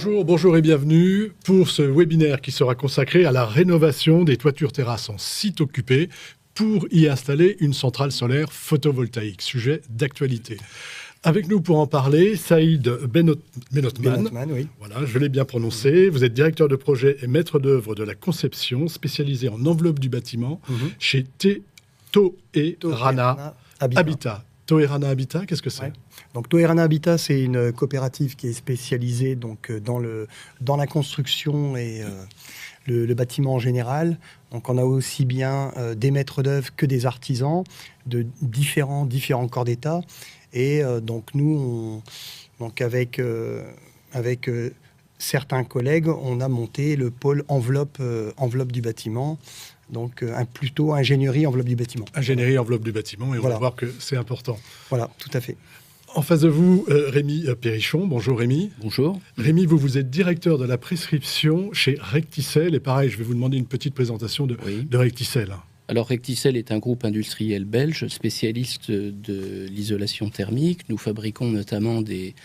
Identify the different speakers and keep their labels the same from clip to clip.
Speaker 1: Bonjour et bienvenue pour ce webinaire qui sera consacré à la rénovation des toitures terrasses en site occupé pour y installer une centrale solaire photovoltaïque, sujet d'actualité. Avec nous pour en parler, Saïd Benotman.
Speaker 2: Oui.
Speaker 1: Voilà, je l'ai bien prononcé. Vous êtes directeur de projet et maître d'œuvre de la conception, spécialisé en enveloppe du bâtiment chez Toerana Habitat. Toerana Habitat, qu'est-ce que c'est ?
Speaker 2: Ouais. Donc Toerana Habitat, c'est une coopérative qui est spécialisée donc, dans la construction et le bâtiment en général. Donc on a aussi bien des maîtres d'œuvre que des artisans de différents corps d'État. Et donc nous, avec certains collègues, on a monté le pôle enveloppe du bâtiment. Donc, plutôt ingénierie enveloppe du bâtiment.
Speaker 1: Ingénierie enveloppe du bâtiment, et on va voir que c'est important.
Speaker 2: Voilà, tout à fait.
Speaker 1: En face de vous, Rémi Perrichon. Bonjour Rémi.
Speaker 3: Bonjour.
Speaker 1: Rémi, vous êtes directeur de la prescription chez Recticel. Et pareil, je vais vous demander une petite présentation de Recticel.
Speaker 3: Alors, Recticel est un groupe industriel belge spécialiste de l'isolation thermique. Nous fabriquons notamment des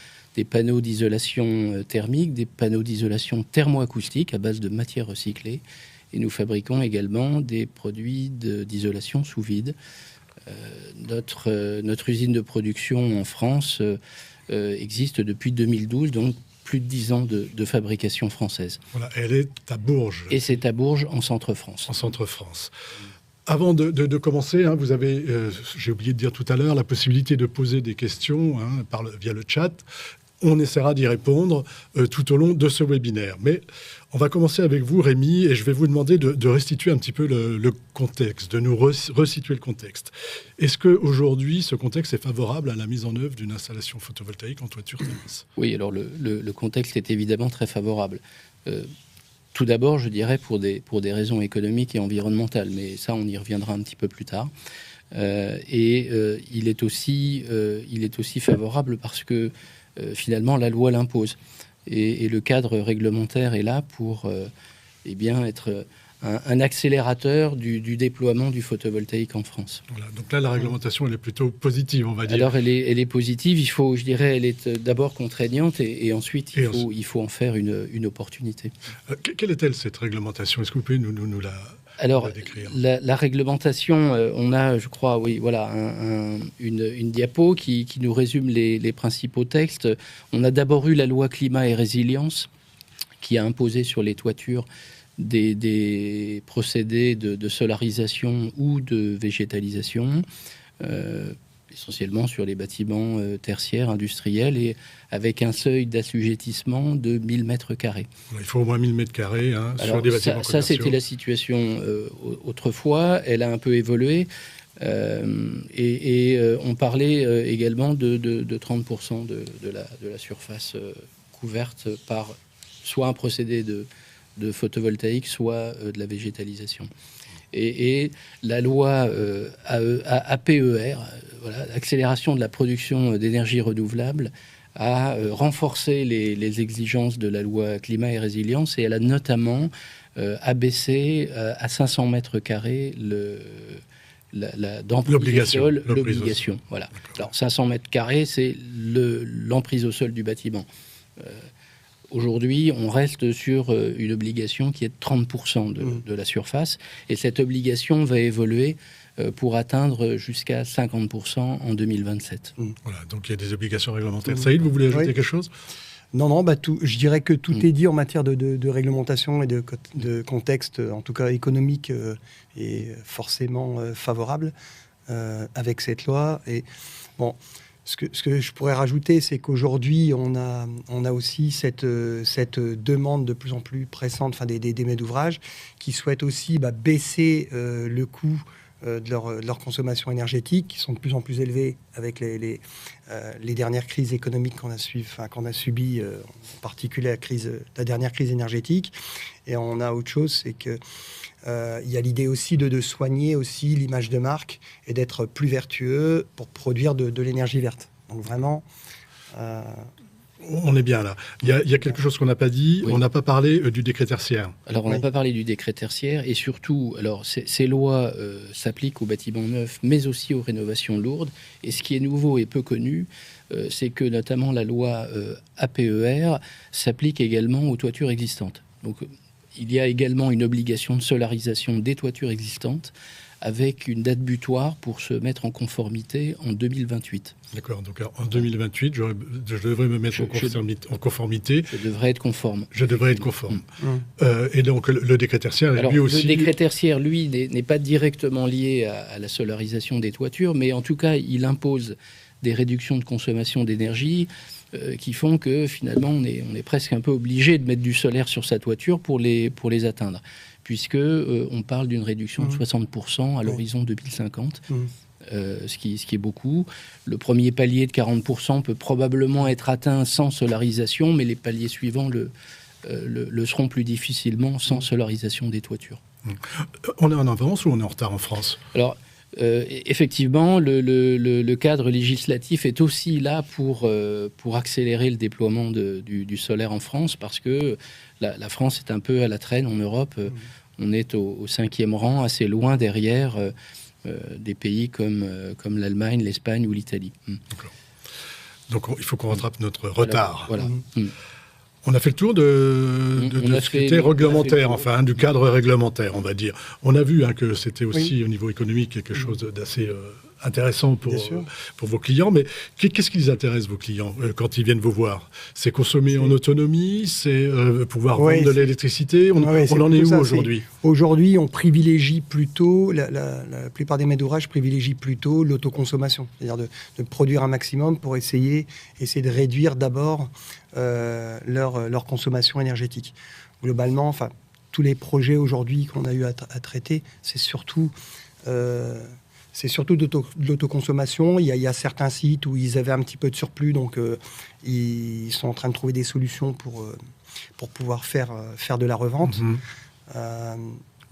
Speaker 3: panneaux d'isolation thermique, des panneaux d'isolation thermoacoustique à base de matières recyclées. Et nous fabriquons également des produits d'isolation sous vide. Notre usine de production en France existe depuis 2012, donc plus de 10 ans de fabrication française.
Speaker 1: Voilà, elle est à Bourges.
Speaker 3: Et c'est à Bourges, en Centre-France.
Speaker 1: En Centre-France. Avant de commencer, vous avez, j'ai oublié de dire tout à l'heure, la possibilité de poser des questions via le chat. On essaiera d'y répondre tout au long de ce webinaire. Mais on va commencer avec vous, Rémi, et je vais vous demander de restituer un petit peu le contexte, de nous resituer le contexte. Est-ce qu'aujourd'hui, ce contexte est favorable à la mise en œuvre d'une installation photovoltaïque en toiture terrasse ?
Speaker 3: Oui, alors le contexte est évidemment très favorable. Tout d'abord, je dirais pour des raisons économiques et environnementales, mais ça, on y reviendra un petit peu plus tard. Il est aussi favorable parce que finalement, la loi l'impose. Et le cadre réglementaire est là pour être un accélérateur du déploiement du photovoltaïque en France.
Speaker 1: Voilà, donc là, la réglementation, elle est plutôt positive, on va dire.
Speaker 3: Alors, elle est positive. Elle est d'abord contraignante et ensuite, il faut en faire une opportunité.
Speaker 1: Quelle est-elle, cette réglementation ? Est-ce que vous pouvez nous la...
Speaker 3: Alors, la réglementation, on a, je crois, une diapo qui nous résume les principaux textes. On a d'abord eu la loi climat et résilience qui a imposé sur les toitures des procédés de solarisation ou de végétalisation, essentiellement sur les bâtiments tertiaires, industriels, et avec un seuil d'assujettissement de 1000 mètres carrés.
Speaker 1: Il faut au moins 1000 mètres carrés sur des bâtiments commerciaux.
Speaker 3: Ça, c'était la situation autrefois. Elle a un peu évolué. On parlait également de 30% de la surface couverte par soit un procédé de photovoltaïque, soit de la végétalisation. Et la loi APER, accélération de la production d'énergie renouvelable, a renforcé les exigences de la loi climat et résilience, et elle a notamment abaissé à 500 mètres carrés l'obligation. Voilà. Alors 500 mètres carrés, c'est l'emprise au sol du bâtiment. Aujourd'hui, on reste sur une obligation qui est de 30% de la surface, et cette obligation va évoluer pour atteindre jusqu'à 50% en 2027.
Speaker 1: Voilà, donc il y a des obligations réglementaires. Saïd, vous voulez ajouter quelque chose ?
Speaker 2: Non, je dirais que tout est dit en matière de réglementation et de contexte, en tout cas économique, est forcément favorable avec cette loi. Et bon... Ce que je pourrais rajouter, c'est qu'aujourd'hui, on a aussi cette demande de plus en plus pressante des maîtres d'ouvrage qui souhaitent aussi baisser le coût de leur consommation énergétique, qui sont de plus en plus élevés avec les dernières crises économiques qu'on a subies, en particulier la dernière crise énergétique. Et on a autre chose, c'est que il y a l'idée aussi de soigner aussi l'image de marque et d'être plus vertueux pour produire de l'énergie verte. Donc vraiment,
Speaker 1: On est bien là. Il y a quelque chose qu'on n'a pas dit.
Speaker 3: Oui.
Speaker 1: On n'a pas parlé du décret tertiaire.
Speaker 3: Alors, on n'a pas parlé du décret tertiaire, et surtout, alors, ces lois s'appliquent aux bâtiments neufs, mais aussi aux rénovations lourdes. Et ce qui est nouveau et peu connu, c'est que notamment la loi APER s'applique également aux toitures existantes. Donc, il y a également une obligation de solarisation des toitures existantes, avec une date butoir pour se mettre en conformité en 2028.
Speaker 1: D'accord. Donc en 2028, je devrais me mettre en conformité.
Speaker 3: Je devrais être conforme.
Speaker 1: Je devrais être conforme. Et donc le décret tertiaire,
Speaker 3: alors,
Speaker 1: lui aussi...
Speaker 3: Le décret tertiaire, lui, n'est pas directement lié à la solarisation des toitures, mais en tout cas, il impose des réductions de consommation d'énergie qui font que finalement, on est presque un peu obligé de mettre du solaire sur sa toiture pour les atteindre, puisque on parle d'une réduction de 60% à l'horizon 2050. Ce qui est beaucoup. Le premier palier de 40% peut probablement être atteint sans solarisation, mais les paliers suivants le seront plus difficilement sans solarisation des toitures.
Speaker 1: On est en avance ou on est en retard en France ?
Speaker 3: Alors, effectivement, le cadre législatif est aussi là pour accélérer le déploiement du solaire en France, parce que la France est un peu à la traîne en Europe. On est au 5e rang, assez loin derrière des pays comme l'Allemagne, l'Espagne ou l'Italie.
Speaker 1: Donc il faut qu'on rattrape notre retard.
Speaker 3: Voilà.
Speaker 1: On a fait le tour de ce qui était réglementaire, du cadre réglementaire, on va dire. On a vu que c'était aussi au niveau économique quelque chose d'assez intéressant pour vos clients. Mais qu'est-ce qui les intéresse, vos clients, quand ils viennent vous voir ? C'est consommer en autonomie, c'est pouvoir vendre de l'électricité. On en est où aujourd'hui ?
Speaker 2: Aujourd'hui, on privilégie plutôt, la plupart des maîtres d'ouvrage privilégient plutôt l'autoconsommation. C'est-à-dire de produire un maximum pour essayer de réduire d'abord leur consommation énergétique. Globalement, tous les projets aujourd'hui qu'on a eu à traiter, c'est surtout de l'autoconsommation. Il y a certains sites où ils avaient un petit peu de surplus, donc ils sont en train de trouver des solutions pour pouvoir faire de la revente.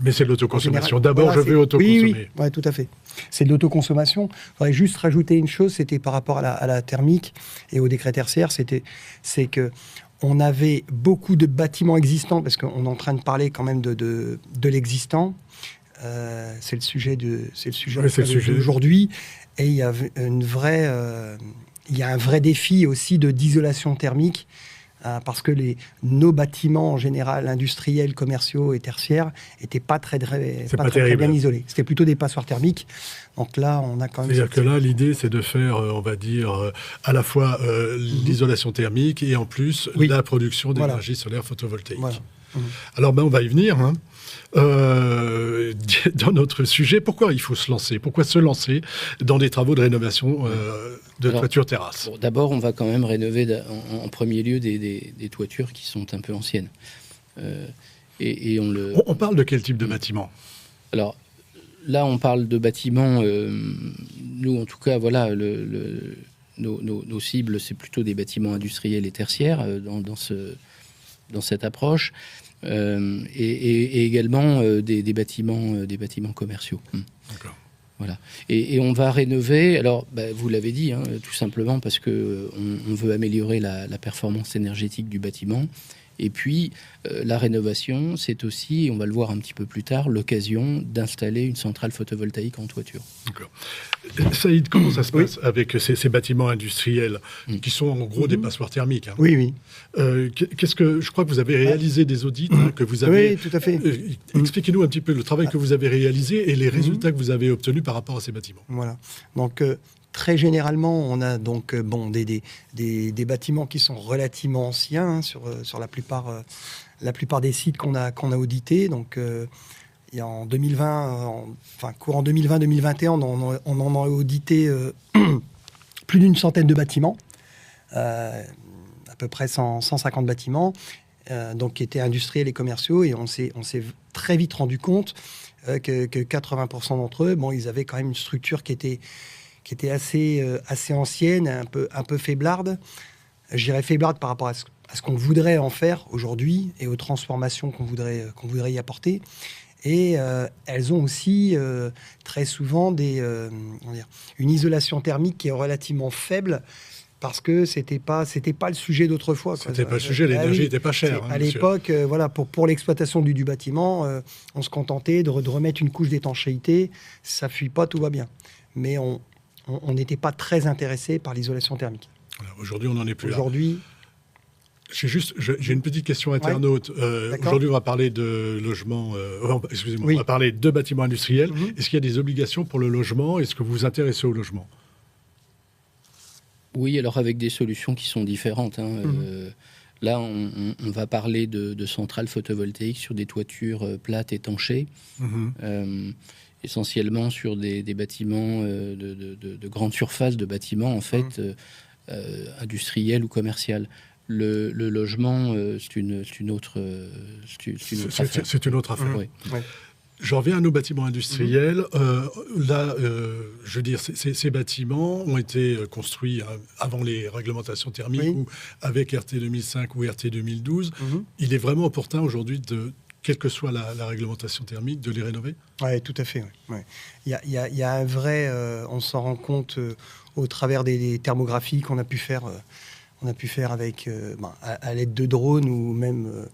Speaker 1: Mais c'est de l'autoconsommation. D'abord, je veux autoconsommer.
Speaker 2: Oui, tout à fait. C'est de l'autoconsommation. Il faudrait juste rajouter une chose, c'était par rapport à la thermique et au décret tertiaire, c'est que on avait beaucoup de bâtiments existants, parce qu'on est en train de parler quand même de l'existant. C'est le sujet d'aujourd'hui. Et il y a un vrai défi aussi d'isolation thermique, parce que nos bâtiments en général, industriels, commerciaux et tertiaires, n'étaient pas très bien isolés. C'était plutôt des passoires thermiques. Donc là, on a quand même...
Speaker 1: C'est-à-dire que là, l'idée, c'est de faire, on va dire, à la fois l'isolation thermique et en plus la production d'énergie solaire photovoltaïque. Voilà. Alors, on va y venir. Dans notre sujet, pourquoi il faut se lancer ? Pourquoi se lancer dans des travaux de rénovation de toitures terrasses ?
Speaker 3: Bon, d'abord, on va quand même rénover en premier lieu des toitures qui sont un peu anciennes.
Speaker 1: On parle de quel type de bâtiment ?
Speaker 3: Alors, là, on parle de bâtiments... nous, en tout cas, voilà, nos cibles, c'est plutôt des bâtiments industriels et tertiaires dans cette approche. Et également des bâtiments commerciaux.
Speaker 1: D'accord.
Speaker 3: Voilà. Et on va rénover, alors vous l'avez dit, tout simplement parce qu'on veut améliorer la performance énergétique du bâtiment. Et puis, la rénovation, c'est aussi, et on va le voir un petit peu plus tard, l'occasion d'installer une centrale photovoltaïque en toiture.
Speaker 1: D'accord. Saïd, comment ça se passe avec ces bâtiments industriels qui sont en gros des passoires thermiques
Speaker 2: Oui.
Speaker 1: Je crois que vous avez réalisé des audits que vous avez...
Speaker 2: Oui, tout à fait.
Speaker 1: Expliquez-nous un petit peu le travail que vous avez réalisé et les résultats que vous avez obtenus par rapport à ces bâtiments.
Speaker 2: Voilà. Donc... très généralement, on a donc des bâtiments qui sont relativement anciens sur la plupart des sites qu'on a audités. Donc, il y a en 2020, courant 2020-2021, on en a audité plus d'une centaine de bâtiments, à peu près 150 bâtiments, donc qui étaient industriels et commerciaux, et on s'est très vite rendu compte que 80% d'entre eux, ils avaient quand même une structure qui était assez ancienne, un peu faiblarde. Je dirais faiblarde par rapport à ce qu'on voudrait en faire aujourd'hui et aux transformations qu'on voudrait y apporter. Et elles ont aussi très souvent une isolation thermique qui est relativement faible parce que c'était pas le sujet d'autrefois.
Speaker 1: C'était pas le sujet, l'énergie n'était pas chère.
Speaker 2: À l'époque, pour l'exploitation du bâtiment, on se contentait de remettre une couche d'étanchéité, ça fuit pas, tout va bien. Mais on n'était pas très intéressé par l'isolation thermique.
Speaker 1: Voilà, aujourd'hui, on n'en est plus
Speaker 2: aujourd'hui,
Speaker 1: là. J'ai une petite question internaute. Aujourd'hui, on va parler de logement. On va parler de bâtiments industriels. Est-ce qu'il y a des obligations pour le logement? Est-ce que vous vous intéressez au logement?
Speaker 3: Oui, alors avec des solutions qui sont différentes. Là, on va parler de centrales photovoltaïques sur des toitures plates étanchées, essentiellement sur des bâtiments de grande surface, de bâtiments en fait industriels ou commerciaux. Le logement, c'est une autre affaire.
Speaker 1: C'est une autre affaire.
Speaker 3: Oui.
Speaker 2: Ouais.
Speaker 1: J'en reviens à nos bâtiments industriels. Je veux dire, ces bâtiments ont été construits avant les réglementations thermiques ou avec RT 2005 ou RT 2012. Il est vraiment opportun aujourd'hui, quelle que soit la réglementation thermique, de les rénover?
Speaker 2: Oui, tout à fait. Ouais. Il y a un vrai... on s'en rend compte au travers des thermographies qu'on a pu faire... avec, à l'aide de drones ou même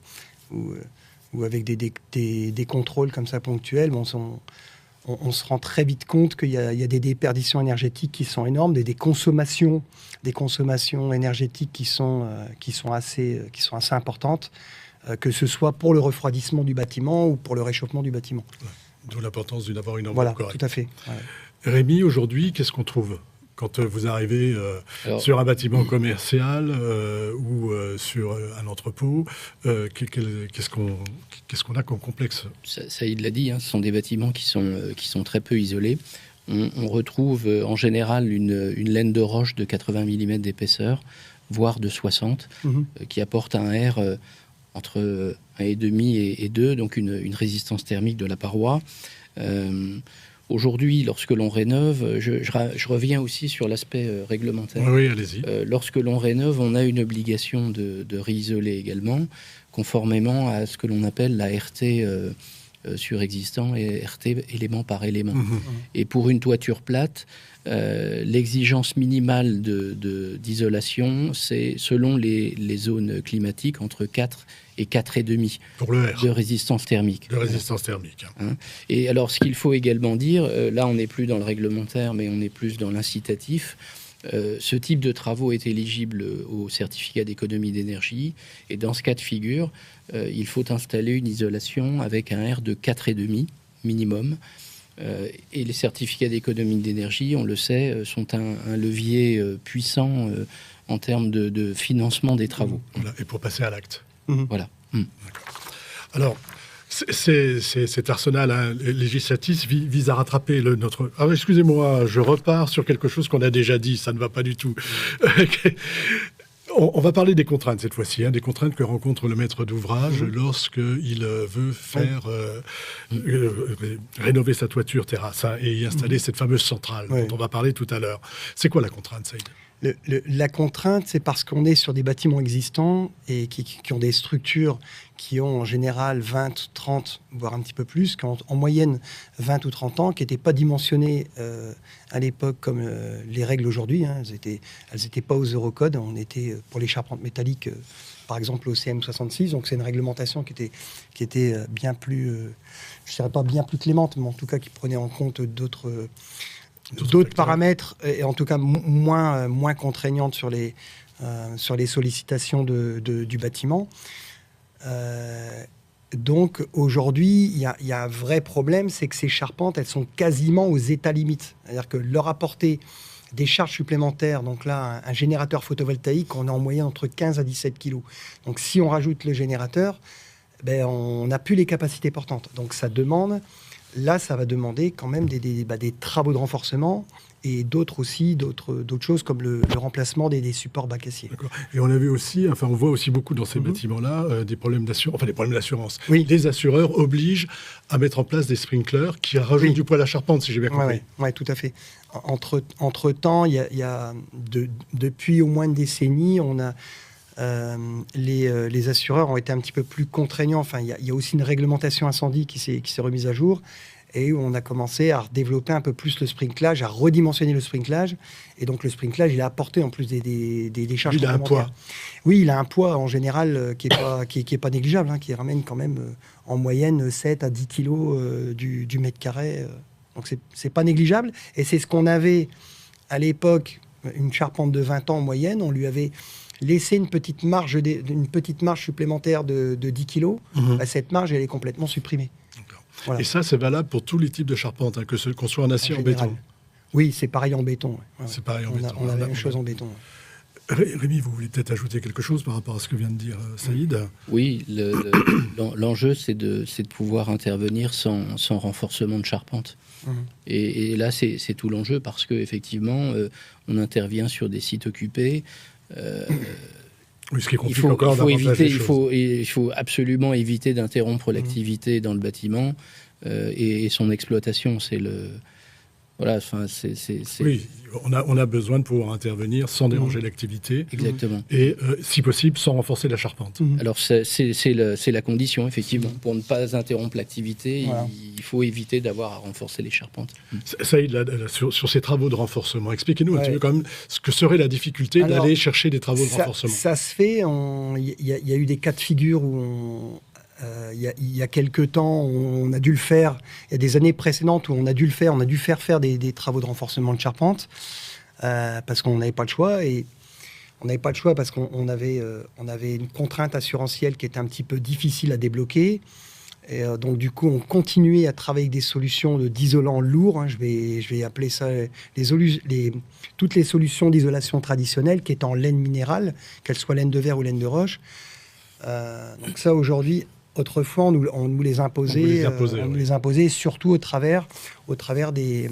Speaker 2: ou avec des contrôles comme ça ponctuels. On se rend très vite compte qu'il y a des déperditions énergétiques qui sont énormes, des consommations énergétiques qui sont assez importantes, que ce soit pour le refroidissement du bâtiment ou pour le réchauffement du bâtiment.
Speaker 1: Ouais. D'où l'importance d'avoir une enveloppe correcte.
Speaker 2: Voilà, tout à fait. Ouais.
Speaker 1: Rémi, aujourd'hui, qu'est-ce qu'on trouve quand vous arrivez sur un bâtiment commercial ou sur un entrepôt? Qu'est-ce qu'on a comme complexe?
Speaker 3: Saïd l'a dit, ce sont des bâtiments qui sont très peu isolés. On retrouve en général une laine de roche de 80 mm d'épaisseur, voire de 60, qui apporte un air entre 1,5 et 2, donc une résistance thermique de la paroi. Aujourd'hui, lorsque l'on rénove, je reviens aussi sur l'aspect réglementaire.
Speaker 1: Oui, allez-y.
Speaker 3: Lorsque l'on rénove, on a une obligation de réisoler également, conformément à ce que l'on appelle la RT surexistant et RT élément par élément. Et pour une toiture plate, l'exigence minimale d'isolation, c'est selon les zones climatiques entre 4 et 4,5
Speaker 1: pour le R.
Speaker 3: De résistance thermique.
Speaker 1: De résistance thermique.
Speaker 3: Et alors, ce qu'il faut également dire, là, on n'est plus dans le réglementaire, mais on est plus dans l'incitatif. Ce type de travaux est éligible au certificat d'économie d'énergie. Et dans ce cas de figure, il faut installer une isolation avec un R de 4,5 minimum. Et les certificats d'économie d'énergie, on le sait, sont un levier puissant en termes de financement des travaux.
Speaker 1: Voilà. Et pour passer à l'acte.
Speaker 3: Voilà.
Speaker 1: Alors, cet arsenal législatif vise à rattraper notre... Ah, excusez-moi, je repars sur quelque chose qu'on a déjà dit, ça ne va pas du tout. On va parler des contraintes cette fois-ci, des contraintes que rencontre le maître d'ouvrage lorsqu'il veut faire rénover sa toiture terrasse et y installer cette fameuse centrale dont on va parler tout à l'heure. C'est quoi la contrainte, Saïd?
Speaker 2: La contrainte, c'est parce qu'on est sur des bâtiments existants et qui ont des structures qui ont en général 20, 30, voire un petit peu plus, en moyenne 20 ou 30 ans, qui n'étaient pas dimensionnées à l'époque comme les règles aujourd'hui. Elles n'étaient pas aux Eurocodes. On était pour les charpentes métalliques, par exemple, au CM66. Donc c'est une réglementation qui était bien plus, je ne dirais pas bien plus clémente, mais en tout cas qui prenait en compte d'autres paramètres, et en tout cas moins contraignantes sur les sollicitations du bâtiment. Donc aujourd'hui, il y a un vrai problème, c'est que ces charpentes, elles sont quasiment aux états limites. C'est-à-dire que leur apporter des charges supplémentaires, donc là, un générateur photovoltaïque, on est en moyenne entre 15 à 17 kilos. Donc si on rajoute le générateur, on n'a plus les capacités portantes. Donc ça va demander quand même des travaux de renforcement et d'autres choses comme le remplacement des supports bacassiers.
Speaker 1: D'accord. Et on a vu aussi, on voit aussi beaucoup dans ces bâtiments-là des problèmes d'assurance.
Speaker 2: Oui.
Speaker 1: Les assureurs obligent à mettre en place des sprinklers qui rajoutent du poids à la charpente, si j'ai bien compris.
Speaker 2: Oui, tout à fait. Entre-temps, depuis au moins une décennie, on a... les assureurs ont été un petit peu plus contraignants. Il y a aussi une réglementation incendie qui s'est remise à jour. et où on a commencé à développer un peu plus le sprinklage, à redimensionner le sprinklage. Et donc le sprinklage, il a apporté en plus des charges
Speaker 1: il a un poids.
Speaker 2: Oui, il a un poids en général qui est pas négligeable, hein, qui ramène quand même en moyenne 7 à 10 kilos du mètre carré. Donc c'est pas négligeable. Et c'est ce qu'on avait à l'époque, une charpente de 20 ans en moyenne, on lui avait laissé une petite marge supplémentaire de 10 kilos. Cette marge, elle est complètement supprimée. Voilà.
Speaker 1: Et ça, c'est valable pour tous les types de charpentes, hein, qu'on soit en acier ou en béton.
Speaker 2: Oui, c'est pareil en béton. Ouais.
Speaker 1: C'est pareil en béton.
Speaker 2: On a la même chose en béton.
Speaker 1: Rémi, vous voulez peut-être ajouter quelque chose par rapport à ce que vient de dire Saïd ?
Speaker 3: Oui, l'enjeu, c'est de pouvoir intervenir sans renforcement de charpente. Et là, c'est tout l'enjeu, parce qu'effectivement, on intervient sur des sites occupés.
Speaker 1: Oui, ce qui complique encore davantage les choses.
Speaker 3: Il faut absolument éviter d'interrompre l'activité dans le bâtiment et son exploitation. C'est le... Voilà, enfin,
Speaker 1: Oui, on a besoin de pouvoir intervenir sans déranger l'activité.
Speaker 3: Exactement.
Speaker 1: Et si possible, sans renforcer la charpente.
Speaker 3: Alors, c'est la condition, effectivement. Pour ne pas interrompre l'activité, voilà, il faut éviter d'avoir à renforcer les charpentes.
Speaker 1: Saïd, sur ces travaux de renforcement, expliquez-nous un petit peu quand même ce que serait la difficulté d'aller chercher des travaux de renforcement.
Speaker 2: Ça se fait. Il y a eu des cas de figure où il y a quelques temps, on a dû le faire. Il y a des années précédentes où on a dû le faire. On a dû faire des travaux de renforcement de charpente parce qu'on n'avait pas le choix. Et on n'avait pas le choix parce qu'on avait une contrainte assurantielle qui était un petit peu difficile à débloquer. Et donc du coup, on continuait à travailler avec des solutions d'isolant lourd. Hein, je vais appeler ça toutes les solutions d'isolation traditionnelles qui étaient en laine minérale, qu'elles soient laine de verre ou laine de roche. Donc ça, aujourd'hui... Autrefois, on nous les imposait, les imposait surtout au travers de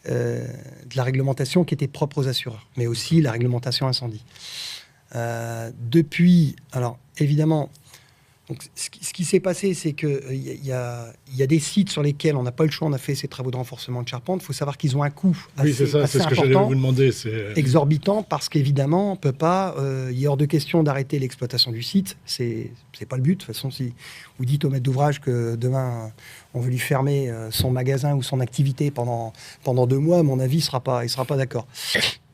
Speaker 2: la réglementation qui était propre aux assureurs, mais aussi la réglementation incendie. Depuis, alors évidemment, donc, ce qui s'est passé, c'est qu'il y a des sites sur lesquels on n'a pas le choix, on a fait ces travaux de renforcement de charpente. Il faut savoir qu'ils ont un coût assez
Speaker 1: c'est ce que j'allais vous demander.
Speaker 2: Exorbitant, parce qu'évidemment, on peut pas, il est hors de question d'arrêter l'exploitation du site. C'est pas le but. De toute façon, si vous dites au maître d'ouvrage que demain, on veut lui fermer son magasin ou son activité pendant 2 mois, à mon avis, il sera pas d'accord.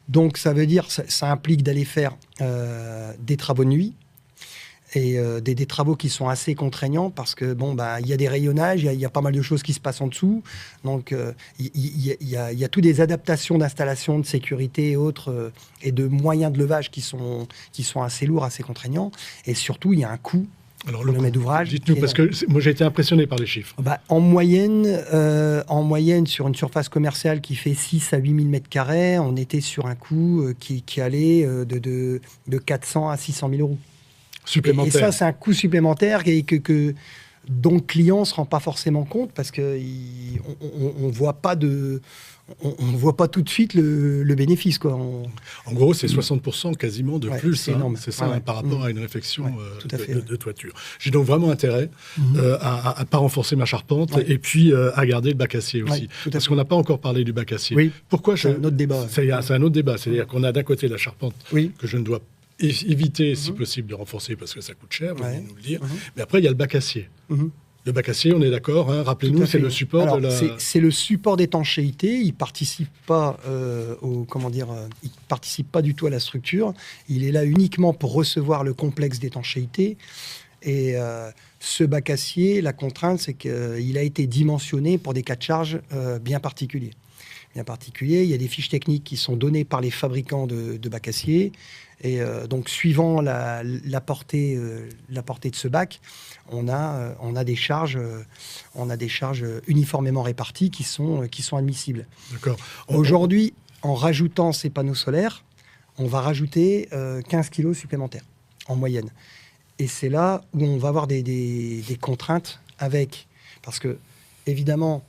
Speaker 2: Donc, ça veut dire, ça implique d'aller faire des travaux de nuit, et des travaux qui sont assez contraignants parce que il y a des rayonnages, il y a pas mal de choses qui se passent en dessous. Donc il y a toutes des adaptations d'installation de sécurité et autres et de moyens de levage qui sont assez lourds, assez contraignants. Et surtout, il y a un coût. Alors le maître d'ouvrage.
Speaker 1: Dites-nous, parce que moi j'ai été impressionné par les chiffres.
Speaker 2: En moyenne, sur une surface commerciale qui fait 6 à 8 000 m², on était sur un coût qui allait de 400 à 600 000 euros.
Speaker 1: Supplémentaire.
Speaker 2: Et ça, c'est un coût supplémentaire dont le client ne se rend pas forcément compte parce qu'on ne voit pas tout de suite le bénéfice. Quoi.
Speaker 1: En gros, c'est 60% quasiment de plus.
Speaker 2: C'est énorme.
Speaker 1: C'est ça, par rapport à une réflexion de toiture. J'ai donc vraiment intérêt à ne pas renforcer ma charpente et puis à garder le bac acier aussi. Parce qu'on n'a pas encore parlé du bac acier.
Speaker 2: Oui.
Speaker 1: Pourquoi
Speaker 2: c'est un autre débat.
Speaker 1: C'est un autre débat. C'est-à-dire qu'on a d'un côté la charpente que je ne dois éviter, si possible, de renforcer parce que ça coûte cher, vous venez nous le dire. Mais après, il y a le bac acier. Le bac acier, on est d'accord, hein, rappelez-nous, c'est le support de la...
Speaker 2: C'est le support d'étanchéité, il ne participe pas il participe pas du tout à la structure. Il est là uniquement pour recevoir le complexe d'étanchéité. Et ce bac acier, la contrainte, c'est qu'il a été dimensionné pour des cas de charge bien particuliers. Il y a des fiches techniques qui sont données par les fabricants de bac acier. Et donc, suivant la portée de ce bac, on a des charges uniformément réparties qui sont admissibles.
Speaker 1: D'accord.
Speaker 2: Aujourd'hui, en rajoutant ces panneaux solaires, on va rajouter 15 kilos supplémentaires en moyenne. Et c'est là où on va avoir des contraintes parce que évidemment,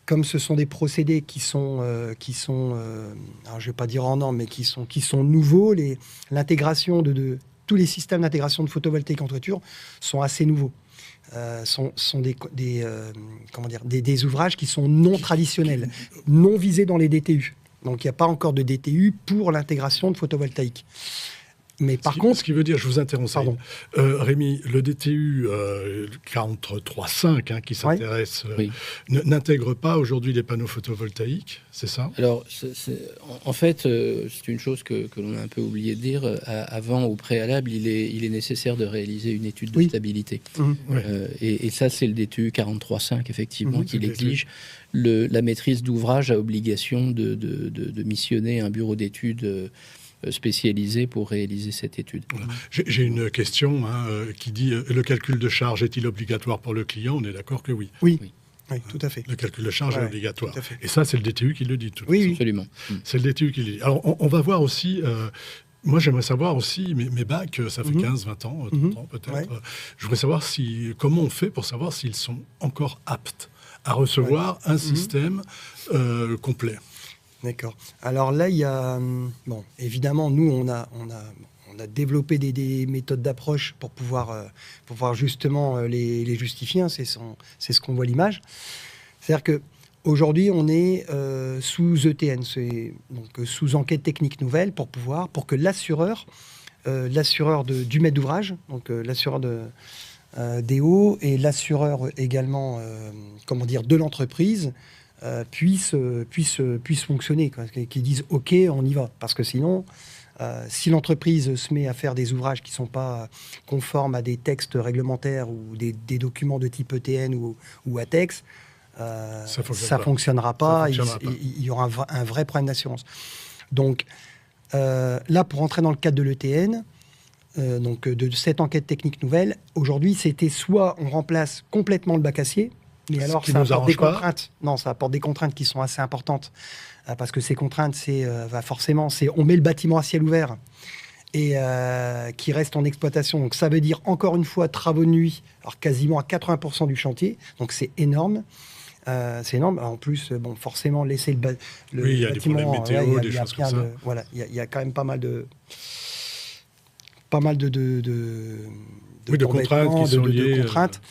Speaker 2: comme ce sont des procédés qui sont alors je vais pas dire en norme, mais qui sont nouveaux, l'intégration de tous les systèmes d'intégration de photovoltaïque en toiture sont assez nouveaux. Sont des ouvrages qui sont non traditionnels, non visés dans les DTU. Donc il n'y a pas encore de DTU pour l'intégration de photovoltaïque. Mais par contre...
Speaker 1: Ce qui veut dire, je vous interromps,
Speaker 2: Pardon.
Speaker 1: Rémi, le DTU 43.5 qui s'intéresse
Speaker 3: oui.
Speaker 1: N'intègre pas aujourd'hui les panneaux photovoltaïques, c'est ça?
Speaker 3: Alors, en fait, c'est une chose que l'on a un peu oublié de dire. Avant, au préalable, il est nécessaire de réaliser une étude de stabilité. Et ça, c'est le DTU 43.5, effectivement, qui l'exige. La maîtrise d'ouvrage a obligation de missionner un bureau d'études spécialisé pour réaliser cette étude.
Speaker 1: Voilà. J'ai une question qui dit le calcul de charge est-il obligatoire pour le client? On est d'accord que oui.
Speaker 2: Oui, tout à fait.
Speaker 1: Le calcul de charge est obligatoire. Et ça, c'est le DTU qui le dit.
Speaker 3: Absolument.
Speaker 1: C'est le DTU qui le dit. Alors, on va voir aussi... moi, j'aimerais savoir aussi, mes bacs, ça fait 15, 20 ans, 30 ans peut-être. Je voudrais savoir comment on fait pour savoir s'ils sont encore aptes à recevoir un système complet.
Speaker 2: D'accord. Alors là, il y a... Bon, évidemment, nous, on a développé des méthodes d'approche pour pouvoir justement les justifier. C'est ce qu'on voit à l'image. C'est-à-dire qu'aujourd'hui, on est sous ETN, donc sous enquête technique nouvelle, pour que l'assureur du maître d'ouvrage, donc l'assureur DO et l'assureur également, de l'entreprise, puissent fonctionner, quoi, qu'ils disent OK, on y va. Parce que sinon, si l'entreprise se met à faire des ouvrages qui ne sont pas conformes à des textes réglementaires ou des documents de type ETN ou ATEX, ça ne fonctionnera pas. Il y aura un vrai problème d'assurance. Donc là, pour entrer dans le cadre de l'ETN, donc de cette enquête technique nouvelle, aujourd'hui, c'était soit on remplace complètement le bac acier, mais alors ça apporte des contraintes. Non, ça apporte des contraintes qui sont assez importantes, parce que ces contraintes, forcément, on met le bâtiment à ciel ouvert et qui reste en exploitation. Donc ça veut dire encore une fois travaux de nuit, alors quasiment à 80% du chantier. Donc c'est énorme. C'est énorme. En plus, forcément, laisser le bâtiment...
Speaker 1: Oui, il y a des problèmes météo, des choses comme ça.
Speaker 2: Voilà, il y a quand même pas mal de
Speaker 1: contraintes qui sont liées.
Speaker 2: Contraintes.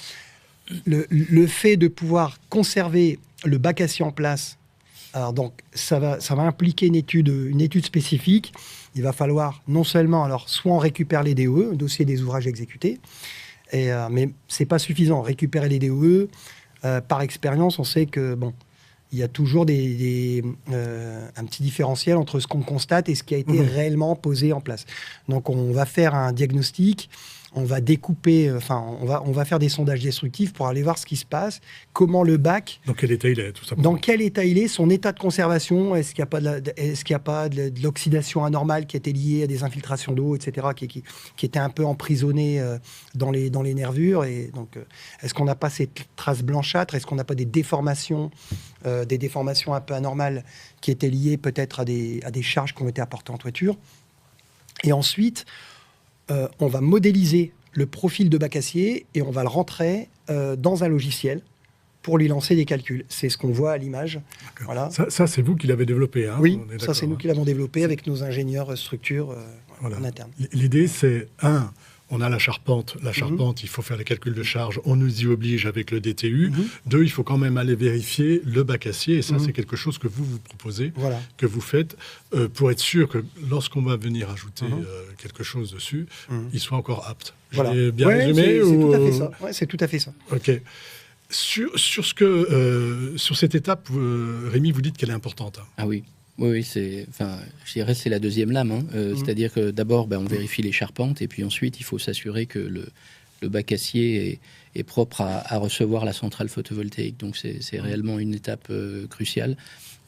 Speaker 2: Le fait de pouvoir conserver le bac acier en place, alors donc ça va impliquer une étude spécifique. Il va falloir non seulement, alors soit on récupère les DOE, dossier des ouvrages exécutés, mais c'est pas suffisant. Récupérer les DOE, par expérience, on sait que il y a toujours un petit différentiel entre ce qu'on constate et ce qui a été réellement posé en place. Donc on va faire un diagnostic. On va découper, on va faire des sondages destructifs pour aller voir ce qui se passe, comment le bac...
Speaker 1: Dans quel état il est, tout simplement.
Speaker 2: Dans quel état il est, son état de conservation, est-ce qu'il n'y a pas de l'oxydation anormale qui était liée à des infiltrations d'eau, etc., qui était un peu emprisonnée dans les nervures, et donc est-ce qu'on n'a pas ces traces blanchâtres, est-ce qu'on n'a pas des déformations un peu anormales qui étaient liées peut-être à des charges qui ont été apportées en toiture. Et ensuite... on va modéliser le profil de bac acier et on va le rentrer dans un logiciel pour lui lancer des calculs. C'est ce qu'on voit à l'image. Voilà.
Speaker 1: Ça, c'est vous qui l'avez développé.
Speaker 2: Oui, ça, c'est nous qui l'avons développé avec nos ingénieurs structures en interne.
Speaker 1: L'idée, c'est, on a la charpente. La charpente, il faut faire les calculs de charge. On nous y oblige avec le DTU. 2, il faut quand même aller vérifier le bac acier. Et ça, c'est quelque chose que vous proposez, que vous faites, pour être sûr que lorsqu'on va venir ajouter quelque chose dessus, il soit encore apte.
Speaker 2: Voilà.
Speaker 1: J'ai bien résumé
Speaker 2: c'est tout à fait ça. Ouais, c'est tout à fait ça.
Speaker 1: OK. Sur cette étape, Rémi, vous dites qu'elle est importante.
Speaker 3: Ah oui. Oui, je dirais c'est la deuxième lame. C'est-à-dire que d'abord, on vérifie les charpentes et puis ensuite, il faut s'assurer que le bac acier est propre à recevoir la centrale photovoltaïque. Donc, c'est réellement une étape cruciale.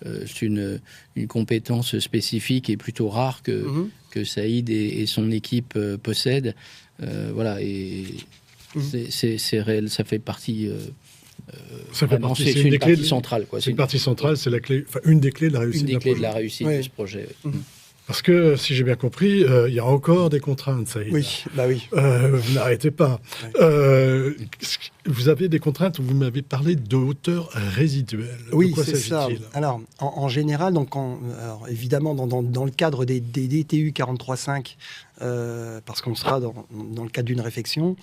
Speaker 3: C'est une compétence spécifique et plutôt rare que Saïd et son équipe possèdent. Voilà, et c'est réel, ça fait partie...
Speaker 1: ça fait partie,
Speaker 3: c'est une partie centrale.
Speaker 1: C'est une partie centrale, c'est la clé, une des clés de la réussite.
Speaker 3: Une des clés de la réussite de ce projet.
Speaker 1: Parce que, si j'ai bien compris, il y a encore des contraintes, Saïd.
Speaker 2: Oui, bah oui.
Speaker 1: Vous n'arrêtez pas. Vous avez des contraintes, vous m'avez parlé de hauteur résiduelle.
Speaker 2: Oui,
Speaker 1: de quoi
Speaker 2: c'est ça. Alors, en général, donc, alors, évidemment, dans le cadre des DTU 43.5, parce qu'on sera dans le cadre d'une réflexion,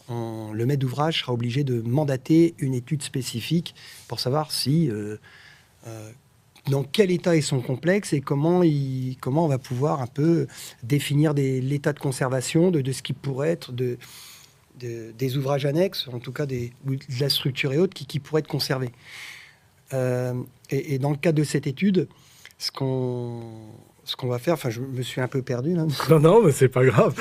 Speaker 2: le maître d'ouvrage sera obligé de mandater une étude spécifique pour savoir si dans quel état ils sont complexes et comment on va pouvoir un peu définir l'état de conservation de ce qui pourrait être des ouvrages annexes, en tout cas de la structure et autres, qui pourraient être conservés. Et dans le cadre de cette étude, ce qu'on va faire, enfin je me suis un peu perdu là.
Speaker 1: Non, mais c'est pas grave.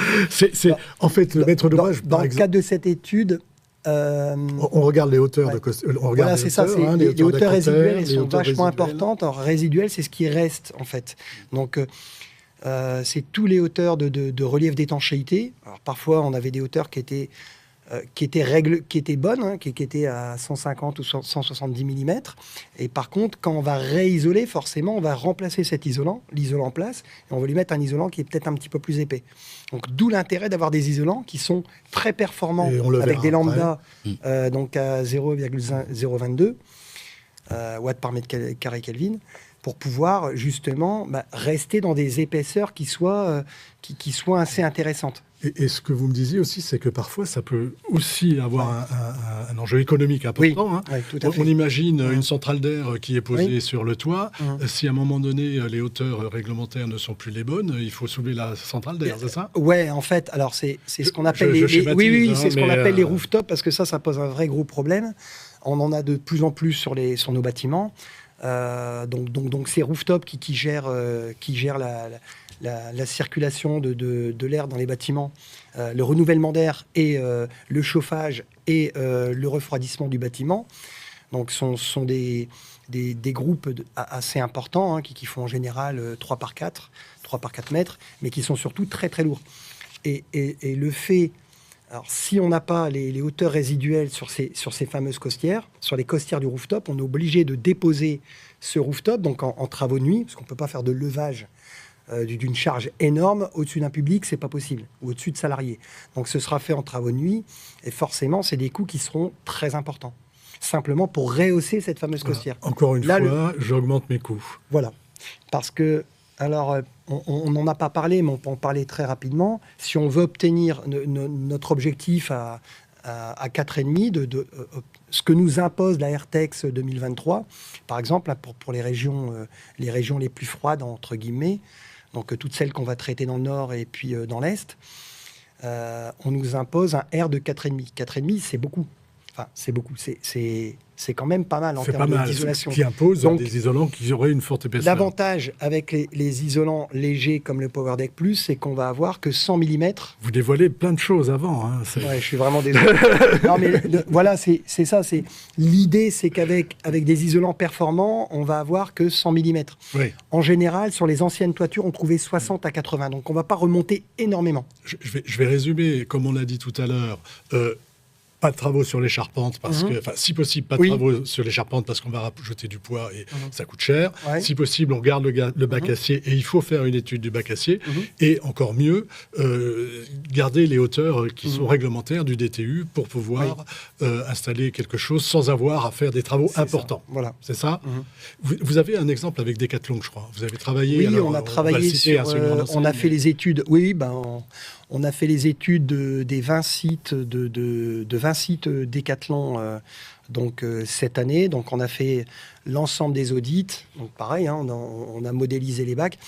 Speaker 1: En fait, le maître d'ouvrage,
Speaker 2: dans le cadre de cette étude,
Speaker 1: on regarde les hauteurs
Speaker 2: ouais.
Speaker 1: Voilà,
Speaker 2: c'est ça. Les hauteurs résiduelles, elles sont vachement importantes. Alors, résiduelles, c'est ce qui reste, en fait. Donc, c'est tous les hauteurs de relief d'étanchéité. Alors, parfois, on avait des hauteurs qui étaient bonnes, hein, qui étaient à 150 ou 170 mm. Et par contre, quand on va réisoler, forcément, on va remplacer l'isolant en place, et on va lui mettre un isolant qui est peut-être un petit peu plus épais. Donc, d'où l'intérêt d'avoir des isolants qui sont très performants, avec des lambda, donc à 0,022 watts par mètre carré Kelvin, pour pouvoir justement rester dans des épaisseurs qui soient assez intéressantes.
Speaker 1: Et ce que vous me disiez aussi, c'est que parfois, ça peut aussi avoir un enjeu économique important.
Speaker 2: Oui,
Speaker 1: hein.
Speaker 2: Oui, tout à fait.
Speaker 1: On imagine une centrale d'air qui est posée sur le toit. Si à un moment donné, les hauteurs réglementaires ne sont plus les bonnes, il faut soulever la centrale d'air, c'est ça?
Speaker 2: Ouais, en fait, alors c'est ce qu'on appelle c'est ce qu'on appelle les rooftops, parce que ça pose un vrai gros problème. On en a de plus en plus sur nos bâtiments. Donc ces rooftops qui gèrent la circulation de l'air dans les bâtiments, le renouvellement d'air et le chauffage et le refroidissement du bâtiment. Donc sont des groupes assez importants, hein, qui font en général 3 par 4 mètres, mais qui sont surtout très très lourds. Et le fait... Alors, si on n'a pas les hauteurs résiduelles sur ces fameuses costières, sur les costières du rooftop, on est obligé de déposer ce rooftop donc en travaux de nuit, parce qu'on ne peut pas faire de levage d'une charge énorme au-dessus d'un public, c'est pas possible, ou au-dessus de salariés. Donc ce sera fait en travaux de nuit, et forcément, c'est des coûts qui seront très importants, simplement pour rehausser cette fameuse costière.
Speaker 1: Encore une fois, j'augmente mes coûts.
Speaker 2: Voilà, parce que... Alors, on n'en a pas parlé, mais on peut en parler très rapidement. Si on veut obtenir notre objectif à 4,5, ce que nous impose la AirTex 2023, par exemple, pour les régions les plus froides, entre guillemets, donc toutes celles qu'on va traiter dans le nord et puis dans l'est, on nous impose un R de 4,5. 4,5, c'est beaucoup. Enfin, c'est beaucoup. C'est quand même pas mal en termes d'isolation.
Speaker 1: Qui impose donc, des isolants qui auraient une forte épaisseur.
Speaker 2: L'avantage avec les isolants légers comme le PowerDeck Plus, c'est qu'on va avoir que 100 mm.
Speaker 1: Vous dévoilez plein de choses avant. Hein,
Speaker 2: ouais, je suis vraiment désolé. Non, mais voilà, c'est ça. L'idée, c'est qu'avec des isolants performants, on va avoir que 100 mm.
Speaker 1: Oui.
Speaker 2: En général, sur les anciennes toitures, on trouvait 60 à 80. Donc, on ne va pas remonter énormément.
Speaker 1: Je vais résumer, comme on l'a dit tout à l'heure. Pas de travaux sur les charpentes, parce que, si possible, pas de travaux sur les charpentes parce qu'on va rajouter du poids et ça coûte cher. Ouais. Si possible, on garde le bac acier et il faut faire une étude du bac acier. Et encore mieux, garder les hauteurs qui sont réglementaires du DTU pour pouvoir installer quelque chose sans avoir à faire des travaux importants.
Speaker 2: Voilà.
Speaker 1: C'est ça. Vous avez un exemple avec Decathlon, je crois. Vous avez travaillé.
Speaker 2: Oui,
Speaker 1: alors,
Speaker 2: on a travaillé sur. On a fait les études. Oui, on a fait les études des 20 sites de 20 sites Decathlon cette année. Donc on a fait l'ensemble des audits. Donc pareil, hein, on a modélisé les bacs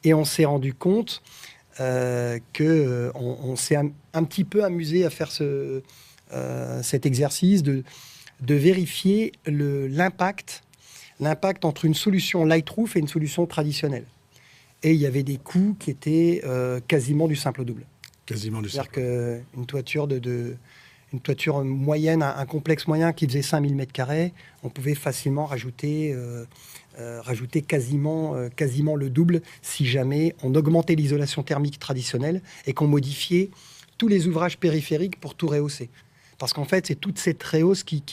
Speaker 2: et on s'est rendu compte que on s'est un petit peu amusé à faire cet exercice de vérifier l'impact entre une solution Lightroof et une solution traditionnelle. Et il y avait des coûts qui étaient quasiment du simple au double.
Speaker 1: Quasiment du simple.
Speaker 2: C'est-à-dire qu'une toiture une toiture moyenne, un complexe moyen qui faisait 5000 m², on pouvait facilement rajouter quasiment le double si jamais on augmentait l'isolation thermique traditionnelle et qu'on modifiait tous les ouvrages périphériques pour tout rehausser. Parce qu'en fait, c'est toute cette rehausse qui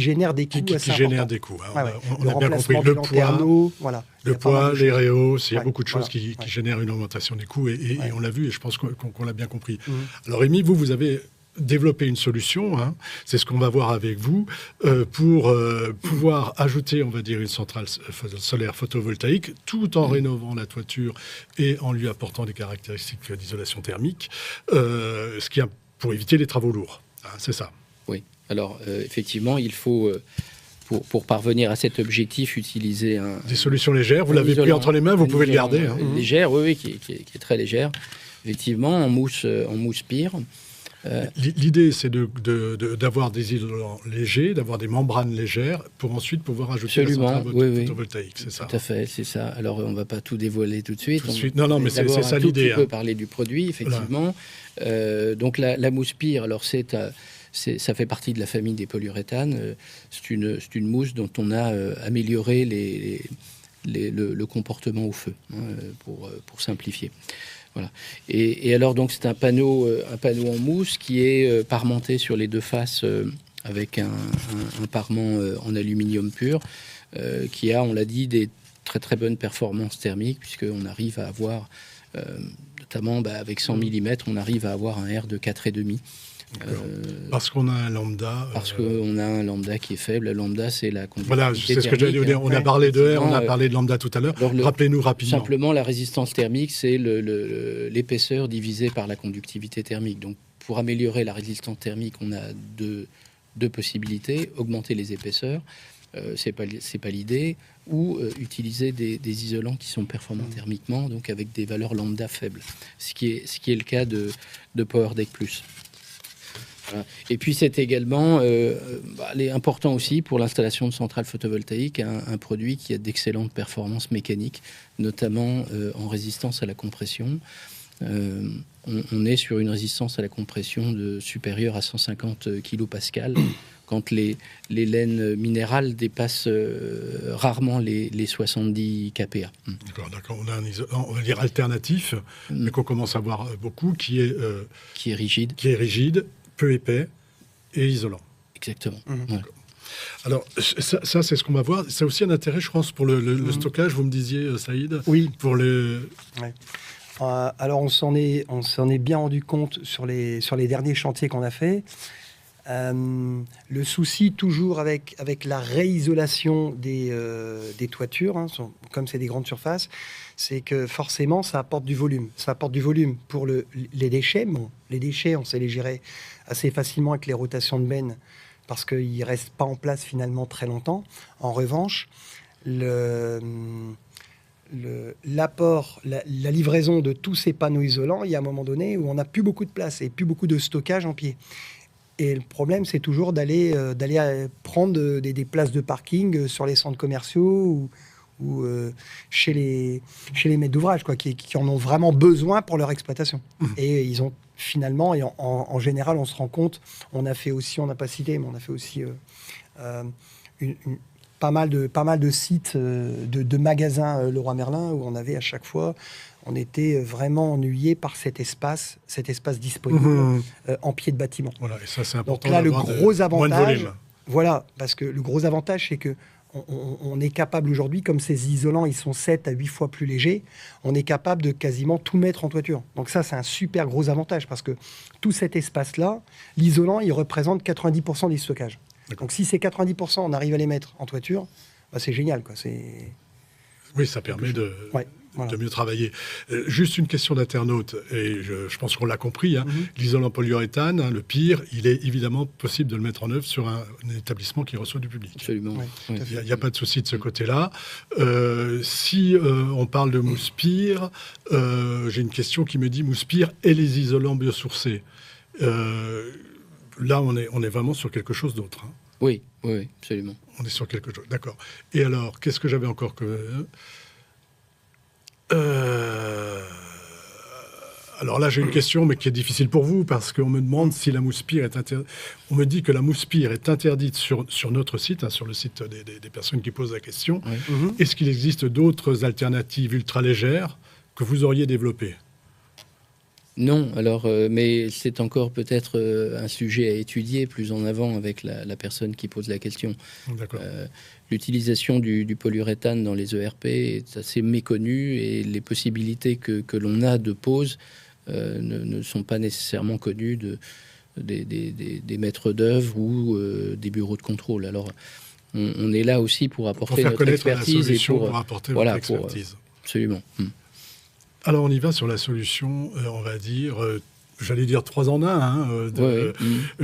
Speaker 2: génère des coûts assez importants.
Speaker 1: Qui génère des coûts. Hein. On a bien compris
Speaker 2: le poids, voilà.
Speaker 1: Le poids, les rehausses, il y a beaucoup de choses qui génèrent une augmentation des coûts et on l'a vu et je pense qu'on l'a bien compris. Alors Rémi, vous avez développer une solution, hein, c'est ce qu'on va voir avec vous, pour pouvoir ajouter, on va dire, une centrale solaire photovoltaïque, tout en rénovant la toiture et en lui apportant des caractéristiques d'isolation thermique, pour éviter les travaux lourds. Hein, c'est ça.
Speaker 3: Oui. Alors, effectivement, il faut pour parvenir à cet objectif, utiliser
Speaker 1: des solutions légères. Vous l'avez pris entre les mains, vous pouvez le garder.
Speaker 3: Légère, oui, qui est très légère. Effectivement, en mousse pire.
Speaker 1: L'idée, c'est d'avoir des isolants légers, d'avoir des membranes légères, pour ensuite pouvoir ajouter la centrale photovoltaïque, c'est ça?
Speaker 3: Tout à fait, c'est ça. Alors, on ne va pas tout dévoiler tout de suite.
Speaker 1: Non, mais c'est ça l'idée.
Speaker 3: On peut parler du produit, effectivement. Voilà. Donc, la mousse pire, alors ça fait partie de la famille des polyuréthanes. C'est une mousse dont on a amélioré le comportement au feu, pour simplifier. Voilà. Et alors, donc, c'est un panneau en mousse qui est parmenté sur les deux faces avec un parement en aluminium pur qui a, on l'a dit, des très très bonnes performances thermiques, puisqu'on arrive à avoir, notamment avec 100 mm, on arrive à avoir un R de 4,5.
Speaker 1: Parce qu'on a un lambda.
Speaker 3: Parce qu'on a un lambda qui est faible. Le lambda, c'est la conductivité
Speaker 1: Voilà, c'est ce que j'allais dire. On a parlé de R, on a parlé de lambda tout à l'heure. Rappelez-nous rapidement.
Speaker 3: Simplement, la résistance thermique, c'est l'épaisseur divisée par la conductivité thermique. Donc, pour améliorer la résistance thermique, on a deux possibilités. Augmenter les épaisseurs, c'est pas l'idée, ou utiliser des isolants qui sont performants thermiquement, donc avec des valeurs lambda faibles. Ce qui est le cas de PowerDeck Plus. Voilà. Et puis c'est également important aussi pour l'installation de centrales photovoltaïques, un produit qui a d'excellentes performances mécaniques, notamment en résistance à la compression. On est sur une résistance à la compression supérieure à 150 kPa quand les laines minérales dépassent rarement les 70 kPa.
Speaker 1: D'accord. On a un isolant, on va dire alternatif, mais qu'on commence à voir beaucoup, qui est rigide, peu épais et isolant.
Speaker 3: Exactement.
Speaker 1: Ouais. Alors, ça c'est ce qu'on va voir. C'est aussi un intérêt, je pense, pour le stockage, vous me disiez, Saïd.
Speaker 2: Oui.
Speaker 1: Pour le...
Speaker 2: Ouais. Alors, on s'en est bien rendu compte sur les derniers chantiers qu'on a fait. Le souci, toujours avec la réisolation des toitures, comme c'est des grandes surfaces, c'est que forcément, ça apporte du volume. Ça apporte du volume pour les déchets. Bon, les déchets, on sait les gérer assez facilement avec les rotations de benne parce qu'ils ne restent pas en place finalement très longtemps. En revanche, l'apport, la livraison de tous ces panneaux isolants, il y a un moment donné où on n'a plus beaucoup de place et plus beaucoup de stockage en pied. Et le problème, c'est toujours d'aller prendre des places de parking sur les centres commerciaux ou chez les maîtres d'ouvrage, qui en ont vraiment besoin pour leur exploitation. Et ils ont finalement, et en général, on se rend compte, on n'a pas cité, mais on a fait aussi pas mal de sites de magasins Leroy Merlin où on avait à chaque fois, on était vraiment ennuyé par cet espace disponible en pied de bâtiment.
Speaker 1: Voilà, et ça c'est important.
Speaker 2: Donc là, le gros avantage,
Speaker 1: voilà,
Speaker 2: parce que le gros avantage, c'est que on est capable aujourd'hui, comme ces isolants, ils sont 7 à 8 fois plus légers, on est capable de quasiment tout mettre en toiture. Donc ça, c'est un super gros avantage, parce que tout cet espace-là, l'isolant, il représente 90% du stockage. Donc si ces 90%, on arrive à les mettre en toiture, c'est génial, quoi.
Speaker 1: Oui, ça permet de mieux travailler. Juste une question d'internaute, et je pense qu'on l'a compris, l'isolant polyuréthane, le pire, il est évidemment possible de le mettre en œuvre sur un établissement qui reçoit du public.
Speaker 3: Absolument.
Speaker 2: Oui,
Speaker 1: il n'y a pas de souci de ce côté-là. Si on parle de mousse pire, j'ai une question qui me dit mousse pire et les isolants biosourcés. Là, on est vraiment sur quelque chose d'autre.
Speaker 3: Oui, absolument.
Speaker 1: On est sur quelque chose, d'accord. Et alors, qu'est-ce que j'avais encore que... Alors là, j'ai une question, mais qui est difficile pour vous, parce qu'on me demande si la mousse pire est interdite. On me dit que la mousse pire est interdite sur notre site, sur le site des personnes qui posent la question. Oui. Est-ce qu'il existe d'autres alternatives ultra légères que vous auriez développées ?
Speaker 3: Non, alors, mais c'est encore peut-être un sujet à étudier plus en avant avec la personne qui pose la question.
Speaker 1: D'accord.
Speaker 3: L'utilisation du polyuréthane dans les ERP est assez méconnue et les possibilités que l'on a de pose ne sont pas nécessairement connues des maîtres d'œuvre ou des bureaux de contrôle. Alors, on est là aussi pour apporter notre expertise
Speaker 1: et pour apporter votre expertise.
Speaker 3: Absolument.
Speaker 1: Alors, on y va sur la solution, on va dire, j'allais dire 3 en 1,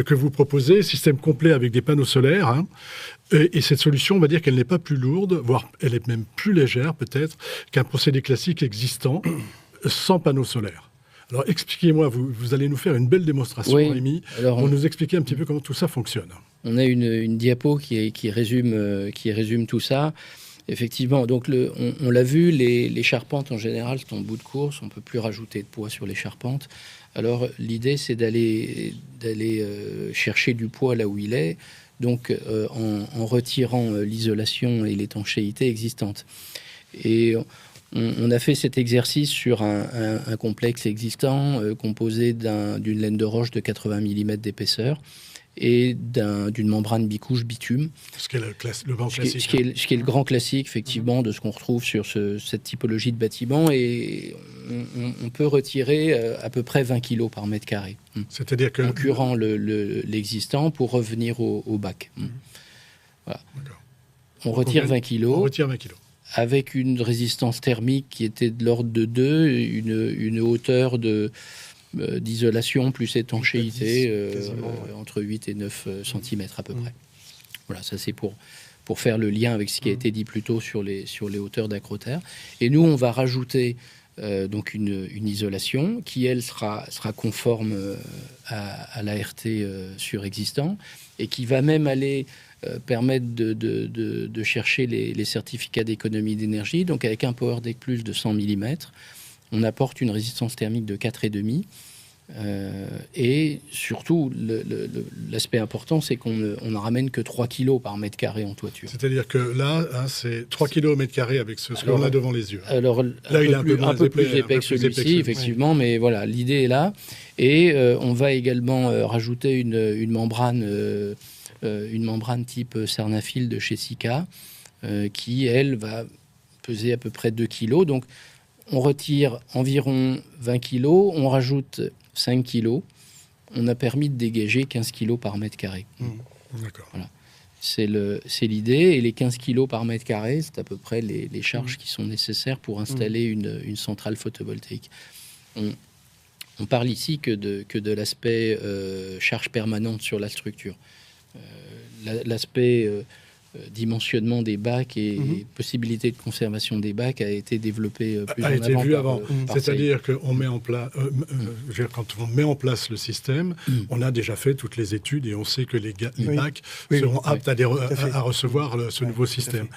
Speaker 1: que vous proposez, système complet avec des panneaux solaires. Hein. Et cette solution, on va dire qu'elle n'est pas plus lourde, voire elle est même plus légère peut-être qu'un procédé classique existant sans panneaux solaires. Alors expliquez-moi, vous allez nous faire une belle démonstration, Rémi, pour nous expliquer un petit peu comment tout ça fonctionne.
Speaker 3: On a une diapo qui résume tout ça. Effectivement, donc on l'a vu, les charpentes en général sont en bout de course, on ne peut plus rajouter de poids sur les charpentes. Alors l'idée c'est d'aller chercher du poids là où il est, donc en retirant l'isolation et l'étanchéité existantes. Et on a fait cet exercice sur un complexe existant composé d'une laine de roche de 80 mm d'épaisseur et d'une membrane bicouche bitume.
Speaker 1: Ce qui est le grand classique.
Speaker 3: Ce qui est le grand classique, effectivement, de ce qu'on retrouve sur cette typologie de bâtiment. Et on peut retirer à peu près 20 kg par mètre carré.
Speaker 1: C'est-à-dire que...
Speaker 3: En curant l'existant pour revenir au bac. Voilà. On retire 20 kg.
Speaker 1: On retire 20 kg.
Speaker 3: Avec une résistance thermique qui était de l'ordre de 2, une hauteur d'isolation plus étanchéité entre 8 et 9 cm à peu près. Voilà, ça c'est pour faire le lien avec ce qui a été dit plus tôt sur les hauteurs d'acroterre. Et nous, on va rajouter donc une isolation qui, elle, sera conforme à l'ART surexistant et qui va même aller permettre de chercher les certificats d'économie d'énergie. Donc avec un PowerDeck Plus de 100 mm, on apporte une résistance thermique de 4,5. Et surtout, l'aspect important, c'est qu'on ne ramène que 3 kg par mètre carré en toiture.
Speaker 1: C'est-à-dire que là, c'est 3 kg au mètre carré avec ce qu'on a devant les yeux.
Speaker 3: Alors,
Speaker 1: là, il est
Speaker 3: un peu plus épais que celui-ci, effectivement, mais voilà, l'idée est là. Et on va également rajouter une membrane type Cernafil de chez Sika, qui, elle, va peser à peu près 2 kg. Donc, on retire environ 20 kg, on rajoute 5 kg. On a permis de dégager 15 kg par mètre carré.
Speaker 1: D'accord.
Speaker 3: Voilà. C'est l'idée. Et les 15 kg par mètre carré, c'est à peu près les charges qui sont nécessaires pour installer une centrale photovoltaïque. On parle ici que de l'aspect charge permanente sur la structure. L'aspect dimensionnement des bacs et possibilité de conservation des bacs a été développé plus en avant.
Speaker 1: Vu avant. C'est-à-dire qu'on met en place, quand on met en place le système, on a déjà fait toutes les études et on sait que les bacs seront aptes à recevoir ce nouveau système.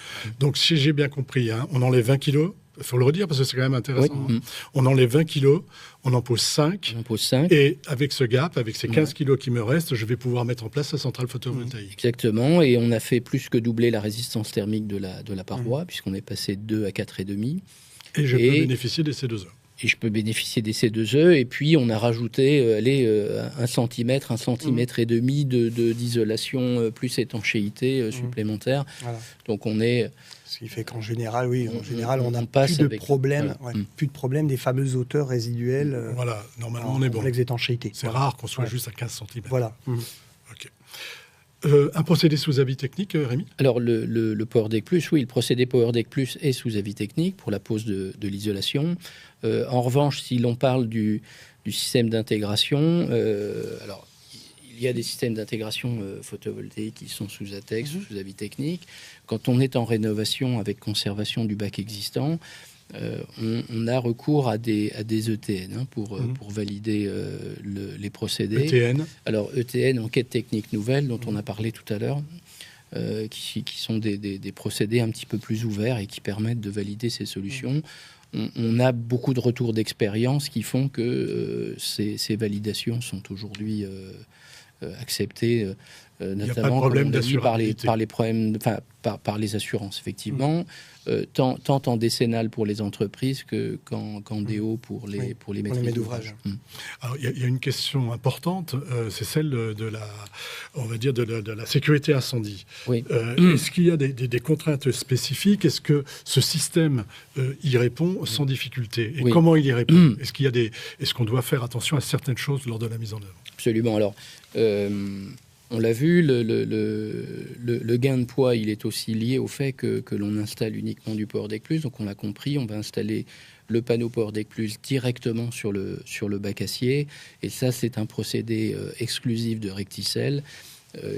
Speaker 1: Donc, si j'ai bien compris, on enlève 20 kilos. Il faut le redire parce que c'est quand même intéressant. On enlève 20 kilos, on en pose 5. Et avec ce gap, avec ces 15 kilos qui me restent, je vais pouvoir mettre en place la centrale photovoltaïque.
Speaker 3: Exactement. Et on a fait plus que doubler la résistance thermique de la paroi, puisqu'on est passé de 2 à 4,5.
Speaker 1: Et je peux bénéficier des C2E.
Speaker 3: Et je peux bénéficier des C2E. Et puis, on a rajouté 1 cm, 1 cm et demi d'isolation plus étanchéité supplémentaire. Voilà. Donc, on est...
Speaker 2: Ce qui fait qu'en général, on n'a plus de problème, plus de problème des fameuses hauteurs résiduelles.
Speaker 1: Voilà, normalement, on est bon.
Speaker 2: D'étanchéité.
Speaker 1: C'est rare qu'on soit juste à 15 cm.
Speaker 2: Voilà.
Speaker 1: OK. Un procédé sous avis technique, Rémi ?
Speaker 3: Alors, le PowerDeck Plus, oui, le procédé PowerDeck Plus est sous avis technique pour la pose de l'isolation. En revanche, si l'on parle du système d'intégration, alors, il y a des systèmes d'intégration photovoltaïque qui sont sous ATEX, sous avis technique. Quand on est en rénovation avec conservation du bac existant, on a recours à des ETN pour valider les procédés.
Speaker 1: ETN.
Speaker 3: Alors ETN, enquête technique nouvelle, dont on a parlé tout à l'heure, qui sont des procédés un petit peu plus ouverts et qui permettent de valider ces solutions. On a beaucoup de retours d'expérience qui font que ces validations sont aujourd'hui acceptées, notamment par les assurances, effectivement, tant en décennale pour les entreprises qu'en DO pour les maîtrises d'ouvrage.
Speaker 1: Alors, il y a une question importante, c'est celle de la sécurité incendie. Oui. Est-ce qu'il y a des contraintes spécifiques ? Est-ce que ce système y répond sans difficulté ? Et comment il y répond ? Est-ce qu'on doit faire attention à certaines choses lors de la mise en œuvre ?
Speaker 3: Absolument. Alors, On l'a vu, le gain de poids, il est aussi lié au fait que l'on installe uniquement du PowerDeck Plus. Donc on l'a compris, on va installer le panneau PowerDeck Plus directement sur le bac acier. Et ça, c'est un procédé exclusif de Recticel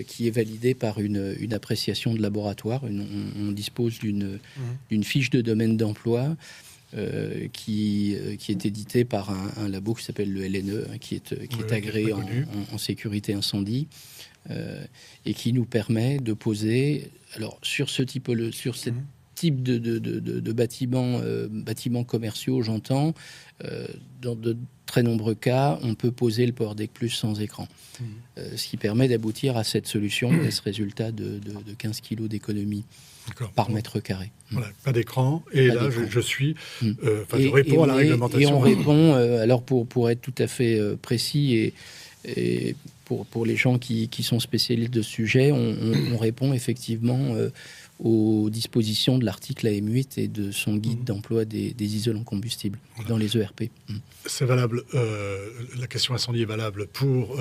Speaker 3: qui est validé par une appréciation de laboratoire. On dispose d'une fiche de domaine d'emploi qui est édité par un labo qui s'appelle le LNE, qui est agréé en sécurité incendie, et qui nous permet de poser, alors sur ce type de bâtiments commerciaux, j'entends, dans de très nombreux cas, on peut poser le PowerDeck Plus sans écran, ce qui permet d'aboutir à cette solution et ce résultat de 15 kg d'économie par mètre carré.
Speaker 1: Voilà, pas d'écran. Et pas là, je suis... je réponds à la réglementation.
Speaker 3: Et on répond, alors pour être tout à fait précis, et pour les gens qui sont spécialistes de ce sujet, on répond effectivement aux dispositions de l'article AM8 et de son guide d'emploi des isolants combustibles dans les ERP.
Speaker 1: C'est valable, la question incendie est valable pour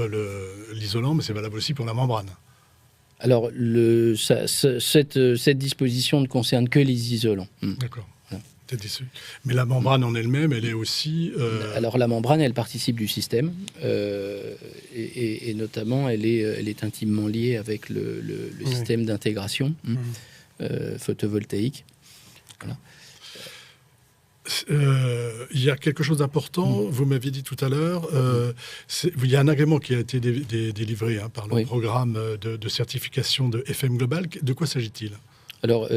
Speaker 1: l'isolant, mais c'est valable aussi pour la membrane.
Speaker 3: Alors, cette disposition ne concerne que les isolants.
Speaker 1: D'accord. Voilà. Mais la membrane en elle-même, elle est aussi...
Speaker 3: Alors, la membrane, elle participe du système, et notamment, elle est intimement liée avec le système d'intégration photovoltaïque. Voilà.
Speaker 1: Il y a quelque chose d'important, vous m'aviez dit tout à l'heure, il y a un agrément qui a été délivré par le programme de certification de FM Global. De quoi s'agit-il? Alors,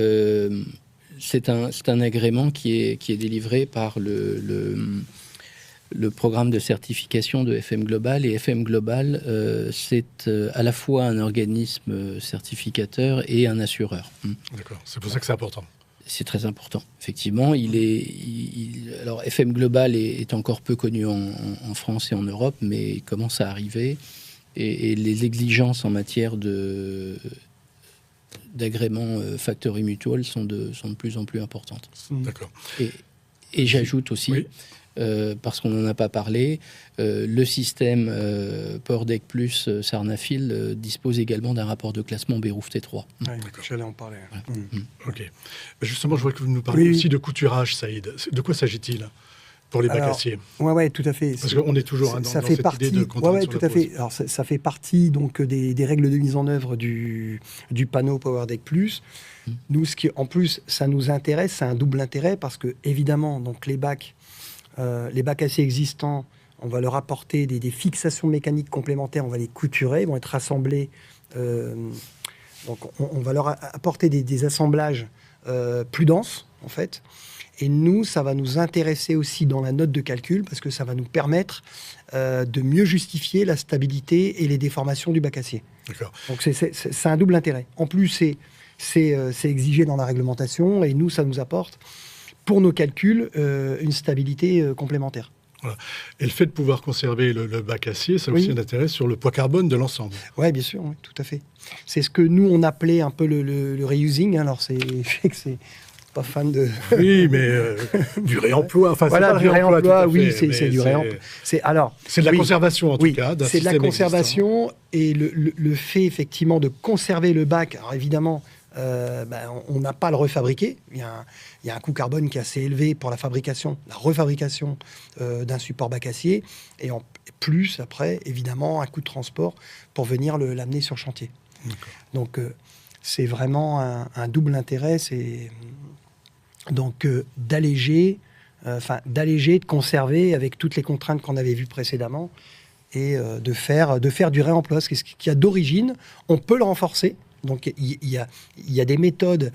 Speaker 3: c'est un agrément qui est délivré par le programme de certification de FM Global. Et FM Global, c'est à la fois un organisme certificateur et un assureur.
Speaker 1: D'accord, c'est pour ça que c'est important.
Speaker 3: C'est très important, effectivement. Alors, FM Global est encore peu connu en France et en Europe, mais il commence à arriver. Et les exigences en matière d'agrément Factory Mutual sont de plus en plus importantes.
Speaker 1: D'accord.
Speaker 3: Et j'ajoute aussi, parce qu'on n'en a pas parlé, le système PowerDeck Plus Sarnafil dispose également d'un rapport de classement Beyrouth T3.
Speaker 2: J'allais en parler.
Speaker 1: Voilà. Ok. Justement, je vois que vous nous parlez aussi de couturage, Saïd. De quoi s'agit-il pour les bacs aciers?
Speaker 2: Oui, tout à fait.
Speaker 1: Parce qu'on est toujours dans cette idée de contrainte sur
Speaker 2: tout
Speaker 1: la
Speaker 2: à fait. Alors, ça fait partie donc des règles de mise en œuvre du panneau PowerDeck Plus. Nous, en plus, ça nous intéresse, c'est un double intérêt parce que évidemment, donc les bacs aciers existants, on va leur apporter des fixations mécaniques complémentaires, on va les couturer, ils vont être rassemblés. Donc on va leur apporter des assemblages plus denses, en fait. Et nous, ça va nous intéresser aussi dans la note de calcul, parce que ça va nous permettre de mieux justifier la stabilité et les déformations du bac acier.
Speaker 1: D'accord.
Speaker 2: Donc c'est un double intérêt. En plus, c'est exigé dans la réglementation, et nous, ça nous apporte pour nos calculs, une stabilité complémentaire.
Speaker 1: Voilà. Et le fait de pouvoir conserver le bac acier, ça a aussi un intérêt sur le poids carbone de l'ensemble.
Speaker 2: Oui, bien sûr, tout à fait. C'est ce que nous, on appelait un peu le reusing. Alors, je sais que c'est pas fan de...
Speaker 1: Oui, mais du réemploi. Enfin,
Speaker 2: voilà, du réemploi, oui, c'est du réemploi. C'est
Speaker 1: de la conservation, en tout cas, d'un
Speaker 2: c'est de la conservation
Speaker 1: existant.
Speaker 2: Et le fait, effectivement, de conserver le bac, alors évidemment... on n'a pas à le refabriquer. Il y a un coût carbone qui est assez élevé pour la refabrication d'un support bac acier. Et en plus, après, évidemment, un coût de transport pour venir l'amener sur chantier. Donc, c'est vraiment un double intérêt. C'est donc d'alléger, de conserver avec toutes les contraintes qu'on avait vues précédemment et de faire du réemploi. Ce qui a d'origine, on peut le renforcer. Donc il y a des méthodes,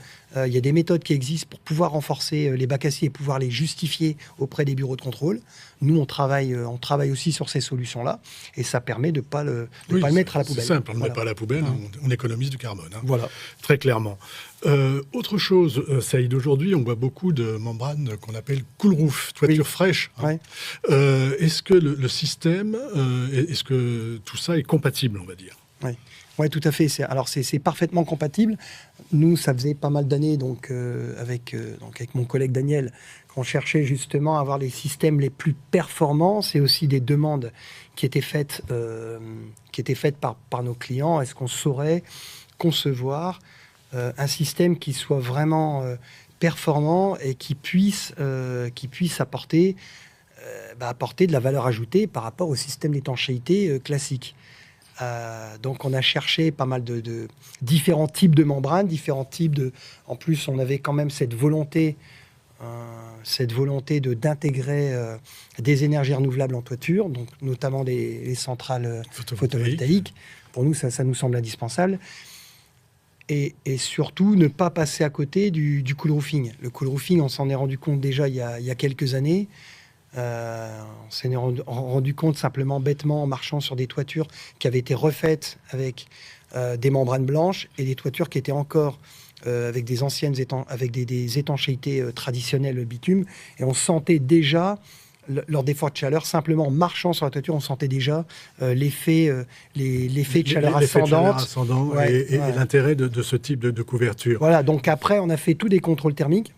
Speaker 2: qui existent pour pouvoir renforcer les bacs aciers et pouvoir les justifier auprès des bureaux de contrôle. Nous, on travaille aussi sur ces solutions-là, et ça permet de pas le mettre à la poubelle.
Speaker 1: C'est simple, on ne le met pas à la poubelle, on économise du carbone.
Speaker 2: Voilà,
Speaker 1: très clairement. Autre chose, Saïd, aujourd'hui, on voit beaucoup de membranes qu'on appelle cool roof, toiture fraîche. Est-ce que le système, est-ce que tout ça est compatible, on va dire?
Speaker 2: Oui. Ouais, tout à fait. C'est parfaitement compatible. Nous, ça faisait pas mal d'années, avec mon collègue Daniel, qu'on cherchait justement à avoir les systèmes les plus performants. C'est aussi des demandes qui étaient faites par nos clients. Est-ce qu'on saurait concevoir un système qui soit vraiment performant et qui puisse apporter de la valeur ajoutée par rapport au système d'étanchéité classique. Donc on a cherché pas mal de différents types de membranes, En plus, on avait quand même cette volonté d'intégrer des énergies renouvelables en toiture, donc notamment les centrales photovoltaïques. Pour nous, ça nous semble indispensable. Et surtout, ne pas passer à côté du cool roofing. Le cool roofing, on s'en est rendu compte déjà il y a quelques années. On s'en est rendu compte simplement bêtement en marchant sur des toitures qui avaient été refaites avec des membranes blanches et des toitures qui étaient encore avec des anciennes des étanchéités traditionnelles bitume. Et on sentait déjà, lors des fortes chaleurs, simplement en marchant sur la toiture, on sentait déjà l'effet de chaleur ascendante.
Speaker 1: Et l'intérêt de ce type de couverture.
Speaker 2: Voilà, donc après, on a fait tous des contrôles thermiques.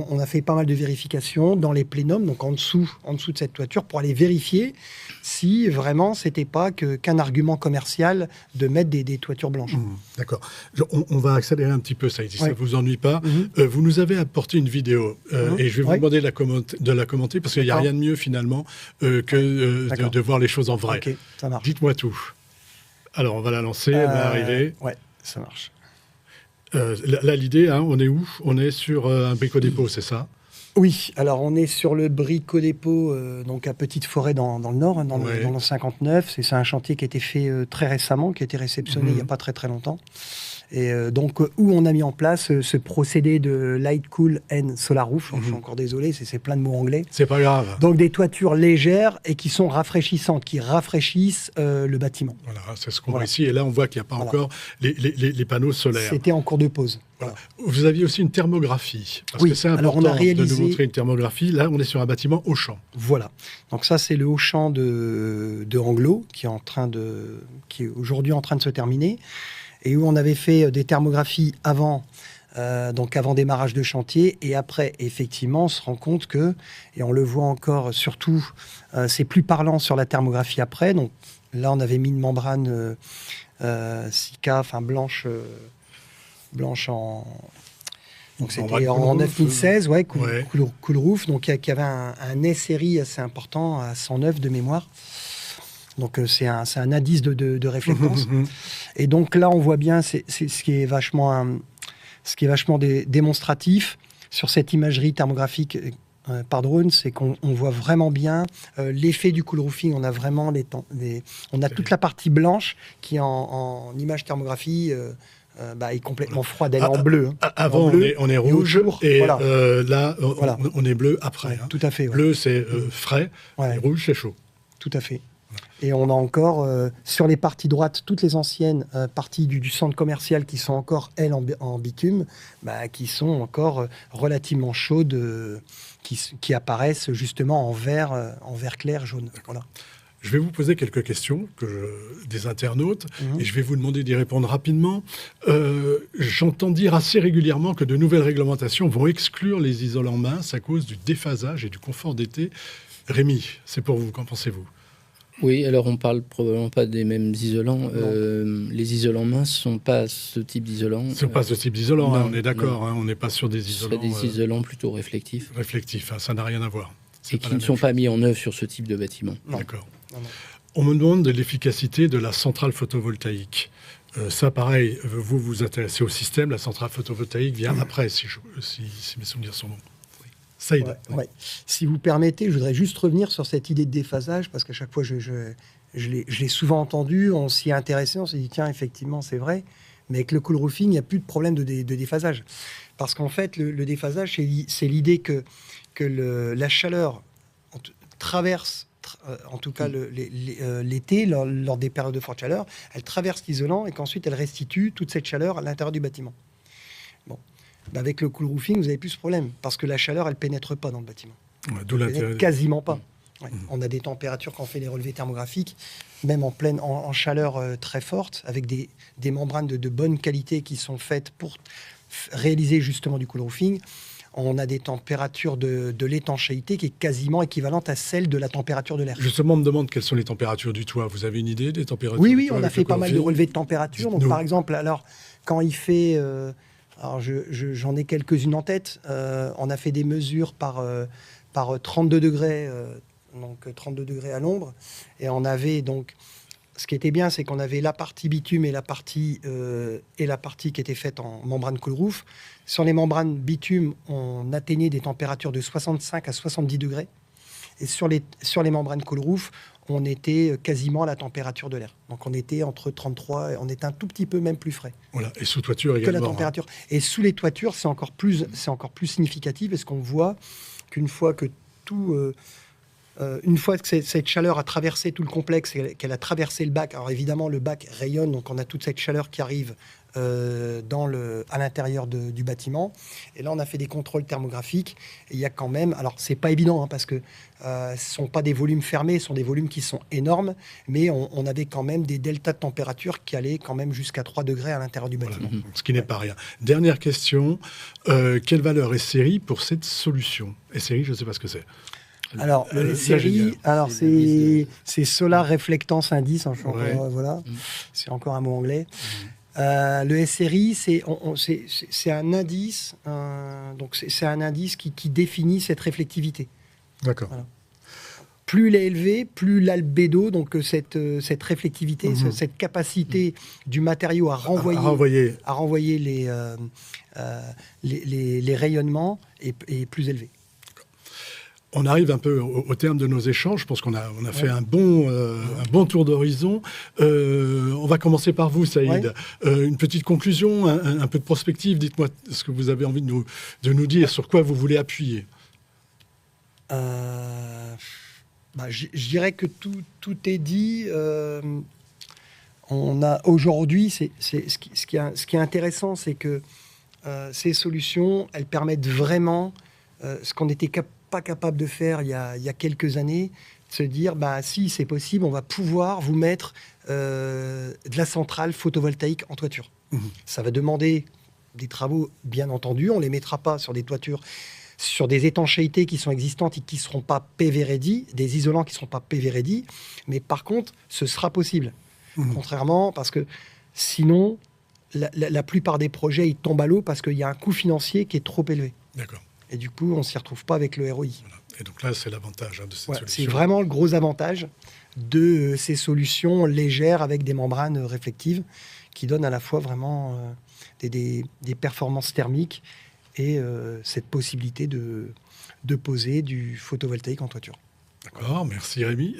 Speaker 2: On a fait pas mal de vérifications dans les plénums, donc en dessous de cette toiture, pour aller vérifier si vraiment c'était pas qu'un argument commercial de mettre des toitures blanches.
Speaker 1: D'accord. On va accélérer un petit peu ça, si ça ne vous ennuie pas. Vous nous avez apporté une vidéo et je vais vous demander de la commenter parce qu'il n'y a rien de mieux finalement que de voir les choses en vrai.
Speaker 2: Ok, ça marche.
Speaker 1: Dites-moi tout. Alors, on va la lancer, elle va arriver.
Speaker 2: Ouais, ça marche.
Speaker 1: Là, l'idée, on est où? On est sur un brico-dépôt, c'est ça?
Speaker 2: Oui, alors on est sur le brico-dépôt, donc à Petite Forêt dans le Nord, dans le 59. C'est un chantier qui a été fait très récemment, qui a été réceptionné il n'y a pas très très longtemps. Et donc, où on a mis en place ce procédé de light, cool and solar roof. Je suis encore désolé, c'est plein de mots anglais.
Speaker 1: C'est pas grave.
Speaker 2: Donc, des toitures légères et qui sont rafraîchissantes, qui rafraîchissent le bâtiment.
Speaker 1: Voilà, c'est ce qu'on voit ici. Et là, on voit qu'il n'y a pas encore les panneaux solaires.
Speaker 2: C'était en cours de pause.
Speaker 1: Voilà. Vous aviez aussi une thermographie. Parce que c'est important
Speaker 2: alors on a réalisé...
Speaker 1: de nous montrer une thermographie. Là, on est sur un bâtiment Auchan.
Speaker 2: Voilà. Donc ça, c'est le Auchan de Anglo, qui est aujourd'hui en train de se terminer. Et où on avait fait des thermographies avant démarrage de chantier, et après, effectivement, on se rend compte que, et on le voit encore, surtout, c'est plus parlant sur la thermographie après. Donc là, on avait mis une membrane Sika, enfin blanche en... Donc c'était en 9016, cool roof, donc qui avait un S-série assez important à 109 de mémoire. Donc c'est un indice de réfléchence. Et donc là, on voit bien, c'est ce qui est vachement démonstratif sur cette imagerie thermographique par drone, c'est qu'on voit vraiment bien l'effet du cool roofing. On a vraiment toute la partie blanche qui en image thermographie est complètement froide, elle est en bleu.
Speaker 1: Avant, on est rouge, et là, on est bleu après.
Speaker 2: Ouais, tout à fait.
Speaker 1: Bleu, c'est frais, et rouge, c'est chaud.
Speaker 2: Tout à fait. Et on a encore, sur les parties droites, toutes les anciennes parties du centre commercial qui sont encore, elles, en bitume, qui sont encore relativement chaudes, qui apparaissent justement en vert clair, jaune. Voilà.
Speaker 1: Je vais vous poser quelques questions des internautes et je vais vous demander d'y répondre rapidement. J'entends dire assez régulièrement que de nouvelles réglementations vont exclure les isolants minces à cause du déphasage et du confort d'été. Rémi, c'est pour vous, qu'en pensez-vous?
Speaker 3: Oui, alors on parle probablement pas des mêmes isolants. Les isolants minces sont pas ce type d'isolant.
Speaker 1: Ce sont pas ce type d'isolant, on est d'accord. On n'est pas sur des isolants.
Speaker 3: C'est des isolants plutôt réflectifs.
Speaker 1: Réflectifs, ça n'a rien à voir.
Speaker 3: Et qui ne sont pas mis en œuvre sur ce type de bâtiment.
Speaker 1: D'accord. On me demande de l'efficacité de la centrale photovoltaïque. Ça, pareil, vous vous intéressez au système. La centrale photovoltaïque vient après, si mes souvenirs sont bons.
Speaker 2: Si vous permettez, je voudrais juste revenir sur cette idée de déphasage, parce qu'à chaque fois, je l'ai souvent entendu, on s'y est intéressé, on s'est dit, tiens, effectivement, c'est vrai, mais avec le cool roofing, il n'y a plus de problème de déphasage. Parce qu'en fait, le déphasage, c'est l'idée que la chaleur traverse, en tout cas l'été, lors des périodes de forte chaleur, elle traverse l'isolant et qu'ensuite, elle restitue toute cette chaleur à l'intérieur du bâtiment. Avec le cool roofing, vous n'avez plus ce problème, parce que la chaleur, elle ne pénètre pas dans le bâtiment.
Speaker 1: D'où l'intérêt.
Speaker 2: Quasiment pas. Ouais. On a des températures quand on fait les relevés thermographiques, même en chaleur très forte, avec des membranes de bonne qualité qui sont faites pour réaliser justement du cool roofing. On a des températures de l'étanchéité qui est quasiment équivalente à celle de la température de l'air.
Speaker 1: Justement, on me demande quelles sont les températures du toit. Vous avez une idée des températures
Speaker 2: Oui,
Speaker 1: du toit
Speaker 2: on a fait pas mal de relevés de température. Donc, par exemple, alors, quand il fait... alors, j'en ai quelques-unes en tête. On a fait des mesures par 32 degrés, donc 32 degrés à l'ombre. Et on avait donc... Ce qui était bien, c'est qu'on avait la partie bitume et la partie qui était faite en membrane cool roof. Sur les membranes bitume, on atteignait des températures de 65 à 70 degrés. Et sur les membranes cool roof, on était quasiment à la température de l'air. Donc on était entre 33 et on était un tout petit peu même plus frais.
Speaker 1: Voilà. Et sous toiture également.
Speaker 2: Que la température. Et sous les toitures, c'est encore plus significatif parce qu'on voit qu'une fois que cette chaleur a traversé tout le complexe et qu'elle a traversé le bac, alors évidemment le bac rayonne, donc on a toute cette chaleur qui arrive à l'intérieur du bâtiment. Et là on a fait des contrôles thermographiques et il y a quand même, alors c'est pas évident parce que ce sont pas des volumes fermés, ce sont des volumes qui sont énormes, mais on avait quand même des deltas de température qui allaient quand même jusqu'à 3 degrés à l'intérieur du bâtiment.
Speaker 1: Voilà, ce qui n'est pas rien. Dernière question, quelle valeur est SERI pour cette solution? SERI, je ne sais pas ce que c'est.
Speaker 2: Alors, le SERI, c'est Solar Reflectance Index, voilà, c'est encore un mot anglais. Le SRI, c'est un indice, donc c'est un indice qui définit cette réflectivité.
Speaker 1: D'accord.
Speaker 2: Voilà. Plus il est élevé, plus l'albédo, donc cette réflectivité, cette capacité du matériau à renvoyer les rayonnements est plus élevée.
Speaker 1: On arrive un peu au terme de nos échanges. Je pense qu'on a fait un bon tour d'horizon. On va commencer par vous, Saïd. Une petite conclusion, un peu de prospective. Dites-moi ce que vous avez envie de nous dire, sur quoi vous voulez appuyer.
Speaker 2: Je dirais que tout est dit. On a aujourd'hui, ce qui est intéressant, c'est que ces solutions, elles permettent vraiment ce qu'on n'était pas capable de faire il y a quelques années, de se dire, si c'est possible, on va pouvoir vous mettre de la centrale photovoltaïque en toiture. Ça va demander des travaux, bien entendu. On ne les mettra pas sur des toitures, sur des étanchéités qui sont existantes et qui ne seront pas PV ready, des isolants qui ne seront pas PV ready. Mais par contre, ce sera possible. Contrairement, parce que sinon, la plupart des projets, ils tombent à l'eau parce qu'il y a un coût financier qui est trop élevé.
Speaker 1: D'accord.
Speaker 2: Et du coup, on ne s'y retrouve pas avec le ROI.
Speaker 1: Voilà. Et donc là, c'est l'avantage de cette solution.
Speaker 2: C'est vraiment le gros avantage de ces solutions légères avec des membranes réflectives qui donnent à la fois vraiment des performances thermiques et cette possibilité de poser du photovoltaïque en toiture.
Speaker 1: D'accord, merci Rémi.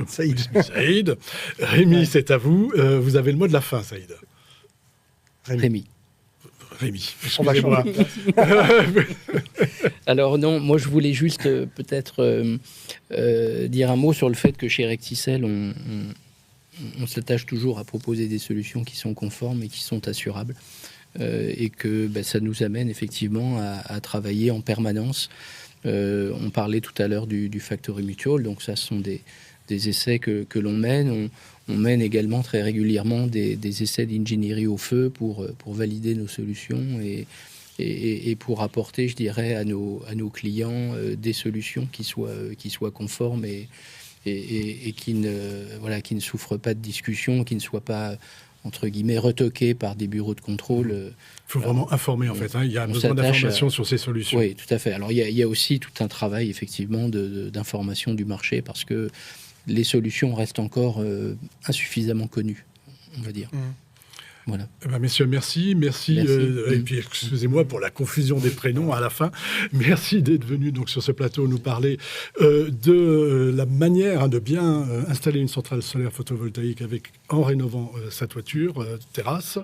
Speaker 2: Saïd.
Speaker 1: Saïd. Rémi, c'est à vous. Vous avez le mot de la fin, Saïd.
Speaker 3: Rémi,
Speaker 1: excusez-moi.
Speaker 3: Alors non, moi je voulais juste peut-être dire un mot sur le fait que chez Recticel, on s'attache toujours à proposer des solutions qui sont conformes et qui sont assurables. Et que ça nous amène effectivement à travailler en permanence. On parlait tout à l'heure du Factory Mutual, donc ça ce sont des essais que l'on mène. On mène également très régulièrement des essais d'ingénierie au feu pour valider nos solutions et pour apporter, je dirais, à nos clients des solutions qui soient conformes et qui ne souffrent pas de discussion, qui ne soient pas entre guillemets retoquées par des bureaux de contrôle.
Speaker 1: Il faut vraiment informer en fait. Il y a besoin d'informations sur ces solutions.
Speaker 3: Oui, tout à fait. Alors il y a aussi tout un travail effectivement d'information du marché parce que les solutions restent encore insuffisamment connues, on va dire. Voilà.
Speaker 1: Messieurs, merci. Et puis, excusez-moi pour la confusion des prénoms à la fin. Merci d'être venus donc sur ce plateau nous parler de la manière de bien installer une centrale solaire photovoltaïque en rénovant sa toiture, terrasse.